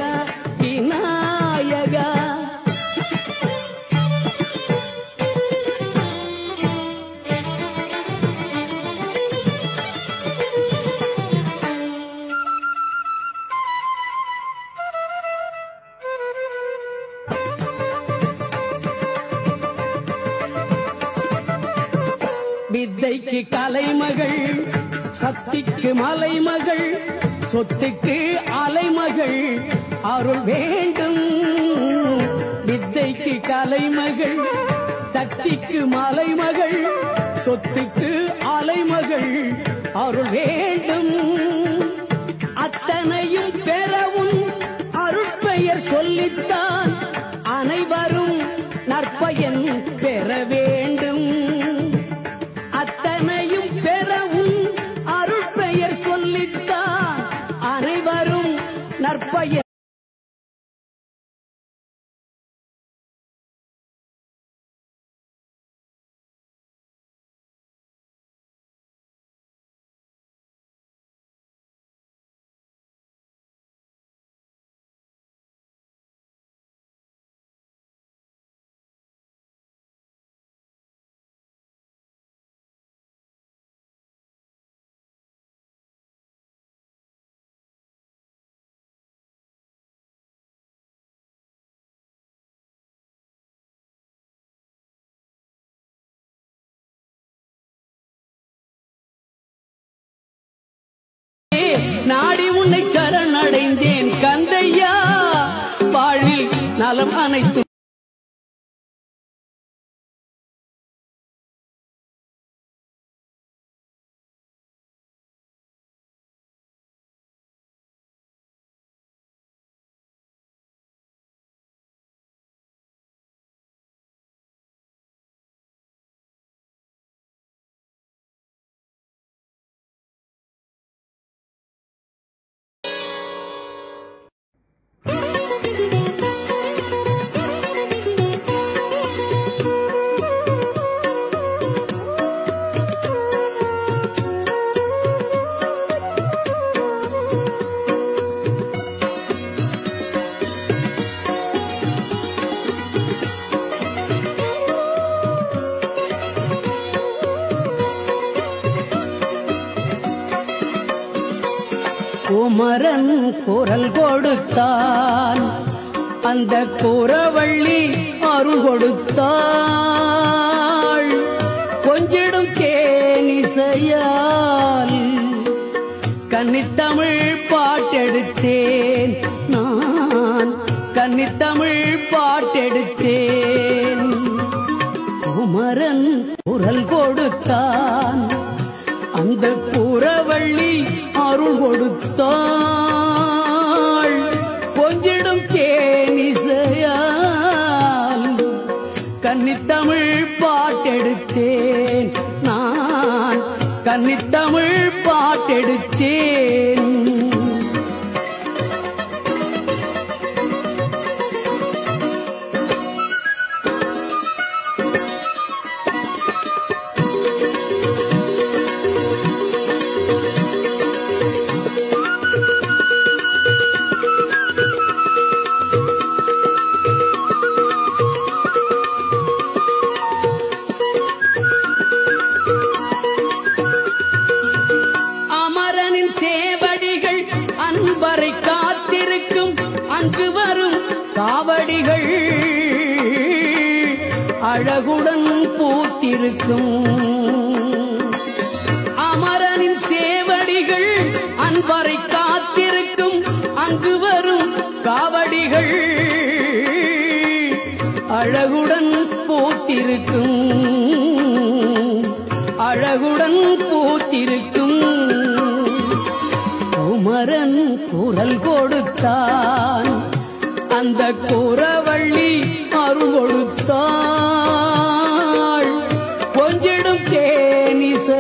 விநாயகா. வித்தைக்கு கலைமகள், சக்திக்கு மலைமகள், சொத்துக்கு அலைமகள், அருள் வேண்டும். வித்தைக்கு கலைமகள், சக்திக்கு மலைமகள், சொத்துக்கு அலைமகள், அருள் வேண்டும். அத்தனையும் பெறவும் அருட்பெயர் சொல்லித்தான் அனைவரும் நற்பயன் பெற வேண்டும். அத்தனையும் பெறவும் அருட்பெயர் சொல்லித்தான் அனைவரும் நற்பயன். நாடி உன்னை சரணடைந்தேன் கந்தையா, வாழ்வில் நலம் அனைத்து குமரன் குரல் கொடுத்தான், அந்த குரவள்ளி அருள் கொடுத்தாள். கொஞ்சிடும் தேனிசையால் கன்னித்தமிழ் பாட்டெடுத்தேன் நான், கன்னித்தமிழ் பாட்டெடுத்தேன். குமரன் குரல் கொடுத்தான், அந்த குரவள்ளி அருள் கொடுத்தாள். கொஞ்சிடும் தேனிசையால் கன்னித்தமிழ் பாட்டெடுத்தேன் நான், கன்னித்தமிழ் பாட்டெடுத்தேன். அன்பரை காத்திருக்கும் அங்கு வரும் காவடிகள் அழகுடன் பூத்திருக்கும். அமரனின் சேவடிகள் அன்பரை காத்திருக்கும் அங்கு வரும் காவடிகள் அழகுடன் பூத்திருக்கும், அழகுடன் பூத்திருக்கும். குமரன் குரல் கொடுத்தான், அந்த குரவள்ளி அருள் கொடுத்தாள். கொஞ்சிடும் தேனிசையால்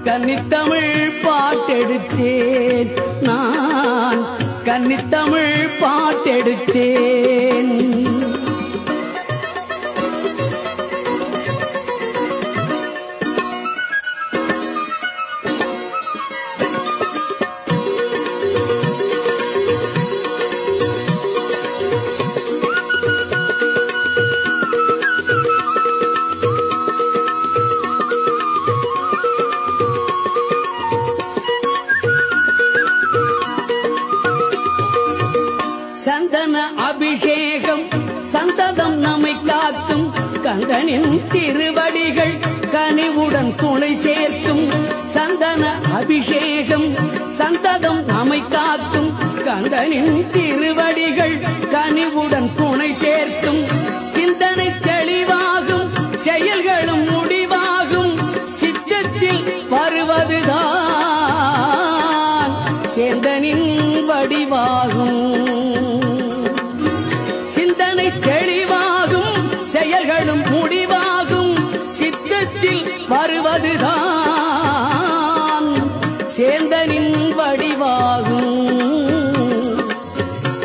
கன்னித்தமிழ் பாட்டெடுத்தேன் நான், கன்னித்தமிழ் பாட்டெடுத்தேன். சந்தன அபிஷேகம் சந்ததம் நம்மை காக்கும் கந்தனின் திருவடிகள் கனிவுடன் துணை சேர்க்கும். சந்தன அபிஷேகம் சந்ததம் நம்மை காக்கும் கந்தனின் திருவடிகள் கனிவுடன் துணை சேர்க்கும். சிந்தனை தெளிவாகும் செயல்களும் முடிவாகும் சித்தத்தில் வருவதுதான் சேந்தனின் வடிவாகும். சிந்தனை தெளிவாகும் செயல்களும் முடிவாகும் சித்தத்தில் வருவதுதான் சேந்தனின் வடிவாகும்.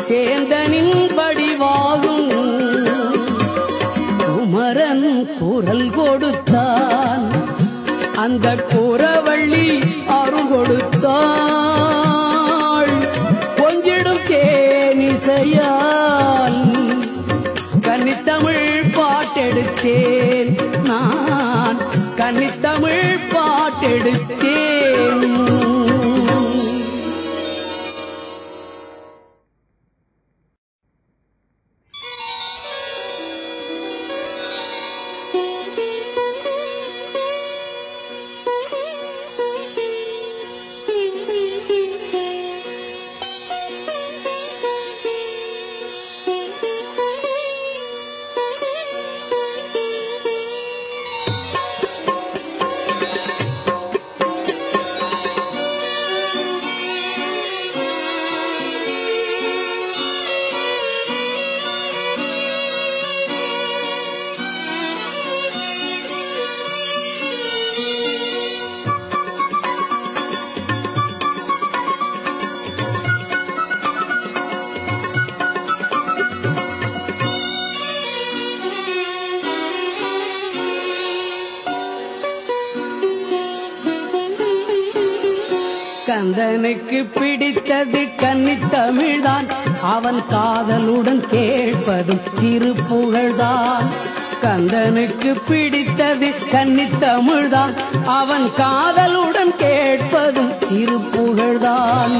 சேந்தனின் வடிவாகும். குமரன் குரல் கொடுத்தான் அந்த குரவள்ளி அருள் கொடுத்தாள். கொஞ்சிடும் தேனிசையால் கன்னித்தமிழ் பாட்டெடுத்தேன் நான் கன்னித்தமிழ் பாட்டெடுத்தேன். கந்தனுக்கு பிடித்தது கன்னித்தமிழ்தான் அவன் காதலுடன் கேட்பதும் திருப்புகழ்தான். கந்தனுக்கு பிடித்தது கன்னித்தமிழ்தான் அவன் காதலுடன் கேட்பதும் திருப்புகழ்தான்.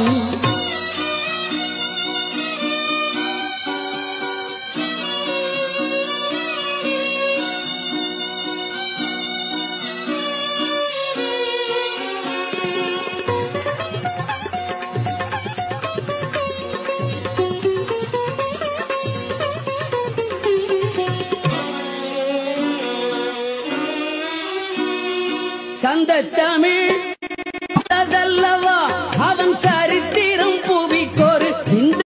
சந்தத்தமிழ் அதல்லவா அவன் சரித்திரம் புவிக்கொரு இந்த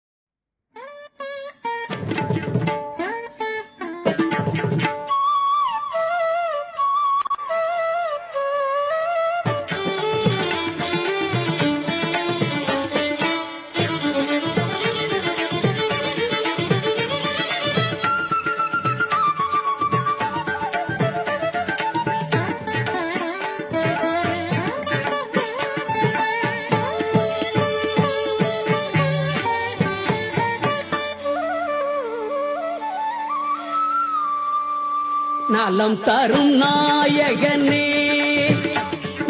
நலம் தரும் நாயகனே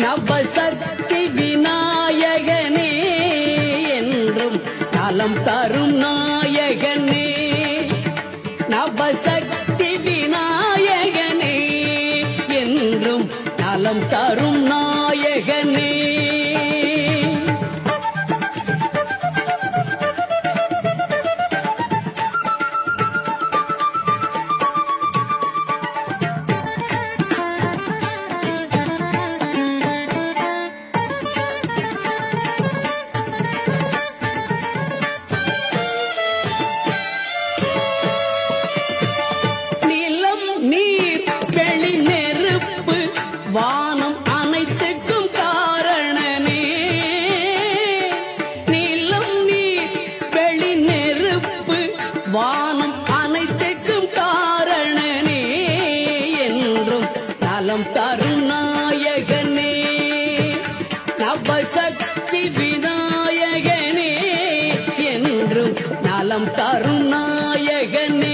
நவசக்தி விநாயகனே என்றும் நலம் தரும் நாயகனே நவசக்தி விநாயகனே என்றும் நலம் தரும் நாயகனே. வானம் அனைத்துக்கும் காரணனே நிலம் நீர் வெளி நெருப்பு வானம் அனைத்துக்கும் காரணனே என்றும் நலம் தரும் நாயகனே நவசக்தி விநாயகனே என்றும் நலம் தரும் நாயகனே.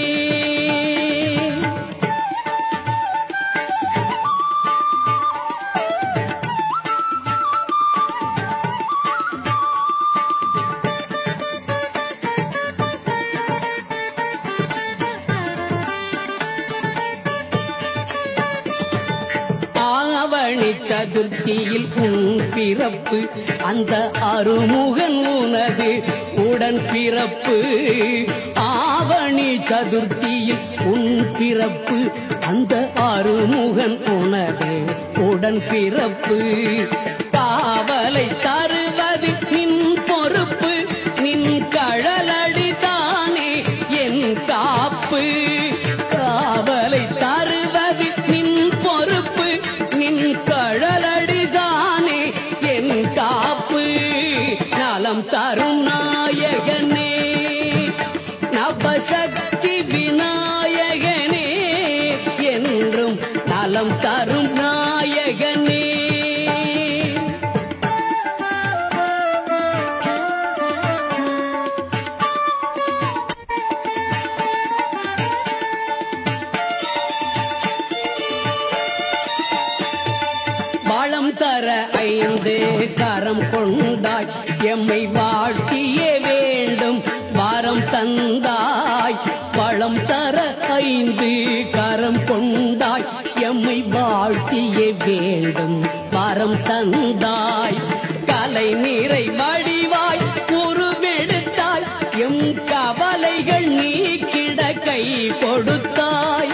சதுர்த்தியில் உன் பிறப்பு, அந்த அருமுகன் உனது உடன் பிறப்பு. ஆவணி சதுர்த்தியில் உன் பிறப்பு, அந்த அருமுகன் உனது உடன் பிறப்பு. காவலை தருவது நின் பொறுப்பு, நின் கழலடிதானே என் காப்பு. காவலை தருவது நின் பொறுப்பு, நின் கழலடிதானே என் காப்பு. நலம் தரும் நாயகனே, நவசக்தி விநாயகனே, என்றும் நலம் தரும் நாயகனே. வளம் தர 5 கரம் கொண்டாய், எம்மை வாழ்த்தியே வேண்டும் வாரம் தந்தாய். வளம் தர 5 கரம் கொண்டாய், எம்மை வாழ்த்தியே வேண்டும் வாரம் தந்தாய். கலை நிறை வடிவாய் உருவெடுத்தாய், எம் கவலைகள் நீக்கிட கை கொடுத்தாய்.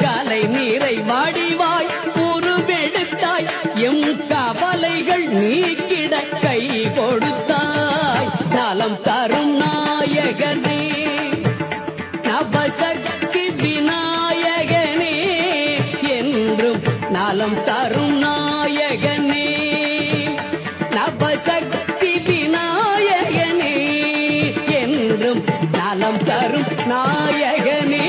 கலை நிறை வடிவாய் உருவெடுத்தாய், எம் கவலைகள் நீக்கிட கை கொடுத்தாய். நலம் தரும் நாயகனே, நவசக்தி விநாயகனே, என்றும் நலம் தரும் நாயகனே. நவசக்தி விநாயகனே, என்றும் நலம் தரும் நாயகனே.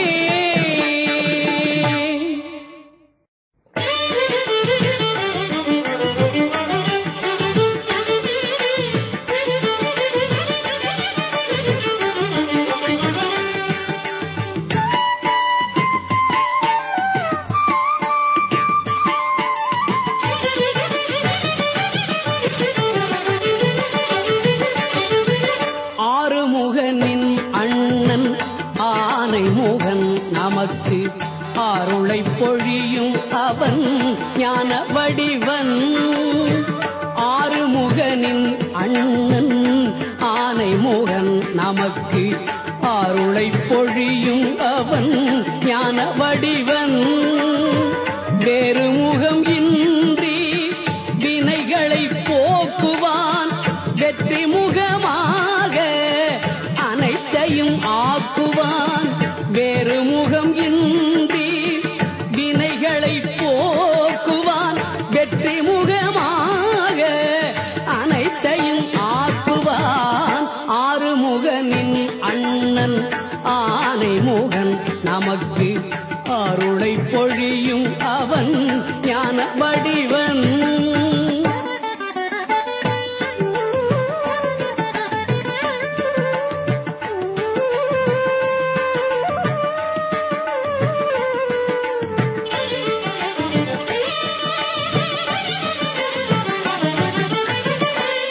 ஆறுமுகனின் அண்ணன் ஆனைமுகன் நமக்கு அருளை பொழியும் அவன் ஞான வடிவன். ஆறுமுகனின் அண்ணன் ஆனைமுகன் நமக்கு அருளை பொழியும் அவன் ஞான வடிவன். வேறு முகம் இன்றி வினைகளை போக்குவான், வெற்றி முகமாக அனைத்தையும் ஆக்குவான். வேறு முகம் இன்றி வினைகளை போக்குவான், வெற்றி முகமாக அனைத்தையும் ஆக்குவான். ஆறுமுகனின் அண்ணன் ஆனைமுகன் நமக்கு அருளை பொழியும் அவன் ஞான வடிவன்.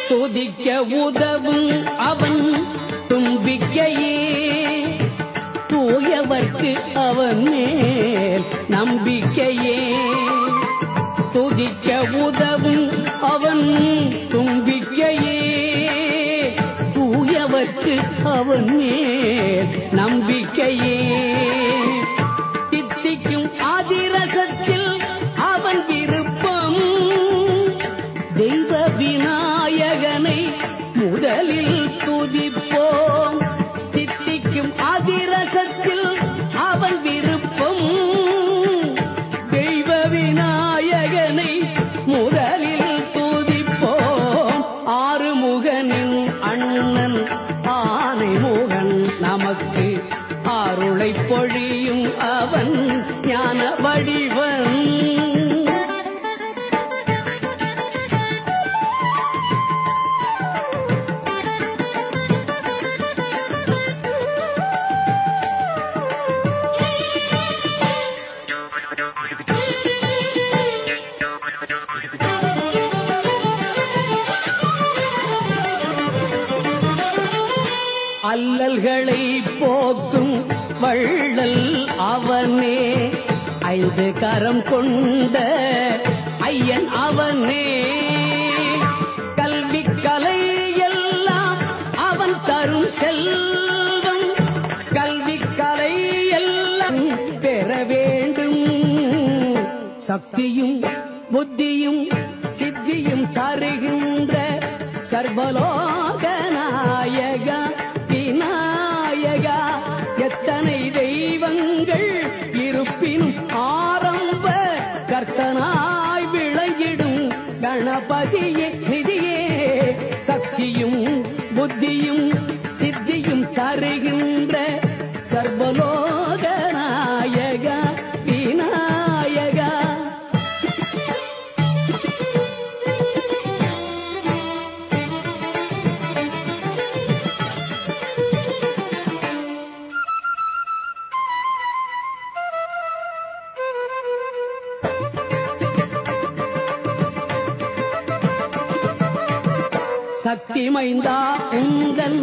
துதிக்க உதவும் அவன் தும்பிக்கையே, தூயவர்க்கு அவன் மேல் நம்பிக்கையே. துதிக்க உதவும் அவன் தும்பிக்கையே, தூயவர்க்கு அவன் மேல் நம்பிக்கையே. தித்திக்கும் அதிரசத்தில் அவன் விருப்பம், தெய்வ விநாயகனை முதலில் துதிப்போம். தித்திக்கும் அதிரசத்தில் அவன் விருப்பம், தெய்வ விநாயகனை முதலில் துதிப்போம். ஆறுமுகனின் அண்ணன் ஆனைமுகன் நமக்கு அருளை பொழியும் அவன் ஞான வடிவன். அல்லல்களை போக்கும் வள்ளல் அவனே, 5 கரம் கொண்ட ஐயன் அவனே. கல்வி கலை எல்லாம் அவன் தரும் செல்வம், கல்வி கலை எல்லாம் பெற வேண்டும். சக்தியும் புத்தியும் சித்தியும் தருகின்ற சர்வலோக நாயகா விநாயகா. எத்தனை தெய்வங்கள் இருப்பினும் ஆரம்ப கர்த்தனாய் விளங்கிடும் கணபதியே நிதியே. சக்தியும் புத்தியும் சித்தியும் தருகின்ற சர்வலோக நாயகா விநாயகா. சக்தி மைந்தா உந்தன்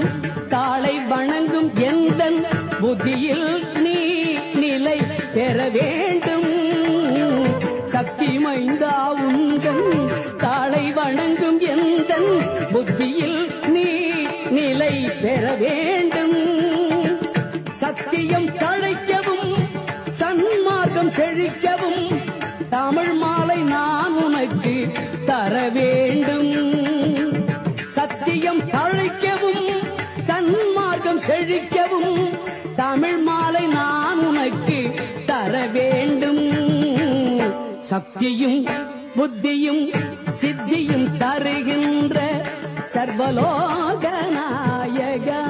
தாளை வணங்கும் எந்தன் புத்தியில் நீ நிலை பெற வேண்டும். சக்தி மைந்தா உந்தன் தாளை வணங்கும் எந்தன் புத்தியில் நீ நிலை பெற வேண்டும். சத்தியம் தழைக்கவும் சன்மார்க்கம் செழிக்கவும் தமிழ் மாலை நான் உனக்கு தர வேண்டும். சத்தியம் தழைக்கவும் சன்மார்க்கம் செழிக்கவும் தமிழ் மாலை நான் உனக்கு தர வேண்டும். சக்தியும் புத்தியும் சித்தியும் தருகின்ற சர்வலோக நாயகா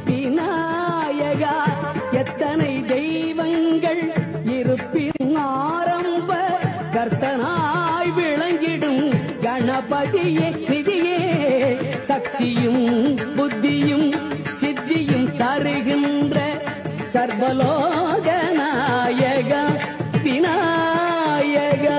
விநாயகா. எத்தனை தெய்வங்கள் இருப்பின் ஆரம்ப கர்த்தனாய் விளங்கிடும் கணபதியே நிதியே. சக்தியும் புத்தியும் சித்தியும் தருகின்ற சர்வலோக நாயகா விநாயகா.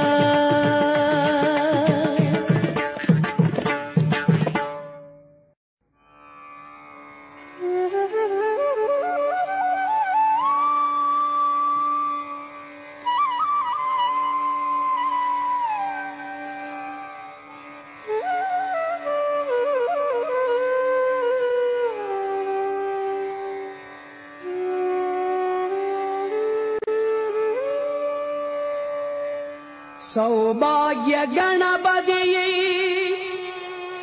சௌபாகிய கணபதியை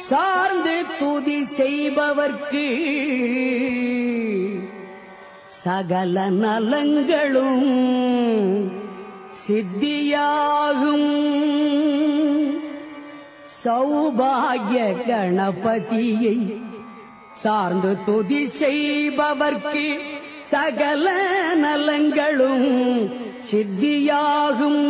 சார்ந்து துதி செய்பவர்க்கு சகல நலங்களும் சித்தியாகும். சௌபாகிய கணபதியை சார்ந்து துதி செய்பவர்க்கு சகல நலங்களும் சித்தியாகும்.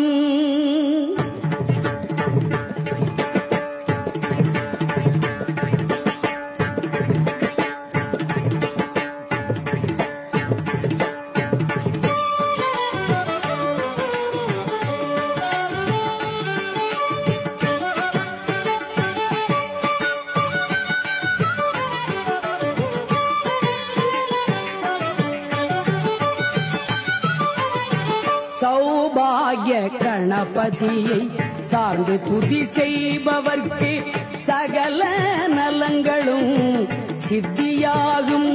சௌபாகிய கணபதியை சார்ந்து துதி செய்பவர்க்கு சகல நலங்களும் சித்தியாகும்.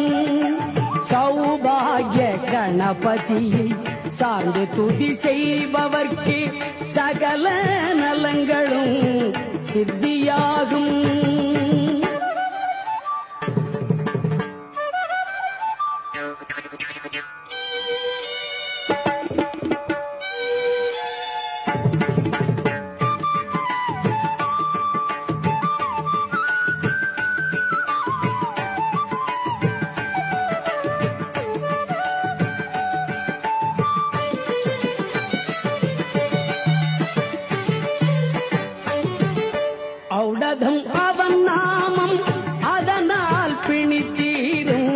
சௌபாகிய கணபதியை சார்ந்து துதி செய்பவர்க்கு சகல நலங்களும் சித்தியாகும். ஔடதம் அவன் நாமம் அதனால் பிணித்தீரும்.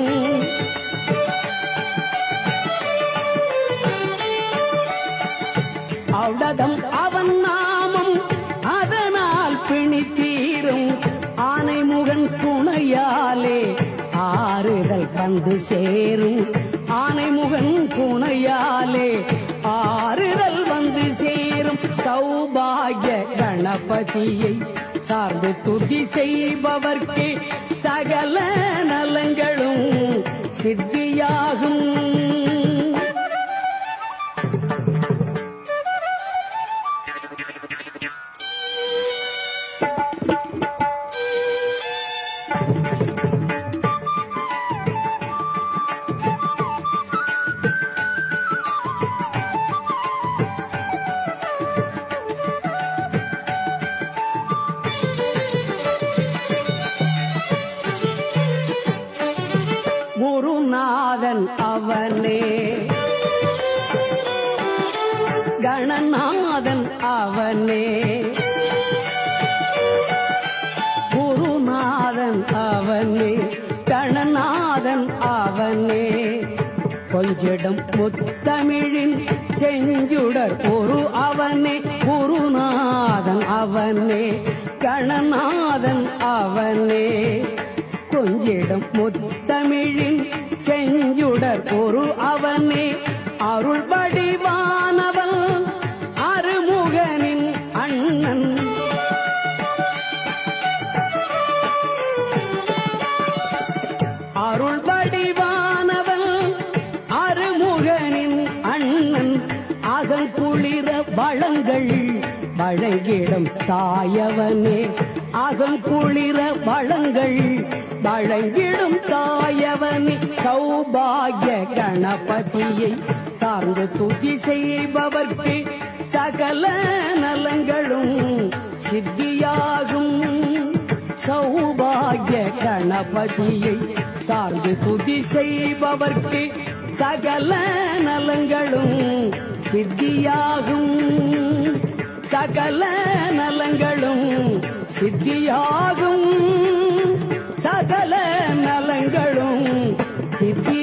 ஔடதம் அவன் நாமம் அதனால் பிணித்தீரும். ஆனைமுகன் துணையாலே ஆறுதல் வந்து சேரும். ஆனைமுகன் துணையாலே ஆறுதல் வந்து சேரும். சௌபாகிய சௌபாகிய கணபதியை சார்ந்து துதி செய்பவர்க்கு சகல நலங்களும் சித்தியாகும். குருநாதன் அவனே, கணநாதன் அவனே, குருநாதன் அவனே, கணநாதன் அவனே, கொஞ்சிடம் முத்தமிழின் செஞ்சுடர் ஒரு அவனே, குருநாதன் அவனே, கணநாதன் அவனே, கொஞ்சிடம் முத்தமிழின் செஞ்சுடர் ஒரு அவனே, அருள் வடிவானவன் அருமுகனின் அண்ணன், அருள் வடிவானவன் அருமுகனின் அண்ணன், அதன் குளிர வளங்கள் வழங்கிடும் தாயவனே, அதன் குளிர வளங்கள் வழங்கிடும் தாயவனே, சௌபாகிய கணபதியை சார்ந்து துதி செய்பவர்க்கு சகல நலங்களும் சித்தியாகும். சௌபாகிய கணபதியை சார்ந்து துதி செய்பவர்க்கு சகல நலங்களும் சித்தியாகும். சகல நலங்களும் சித்தியாகும். சகல நலங்களும் சித்தி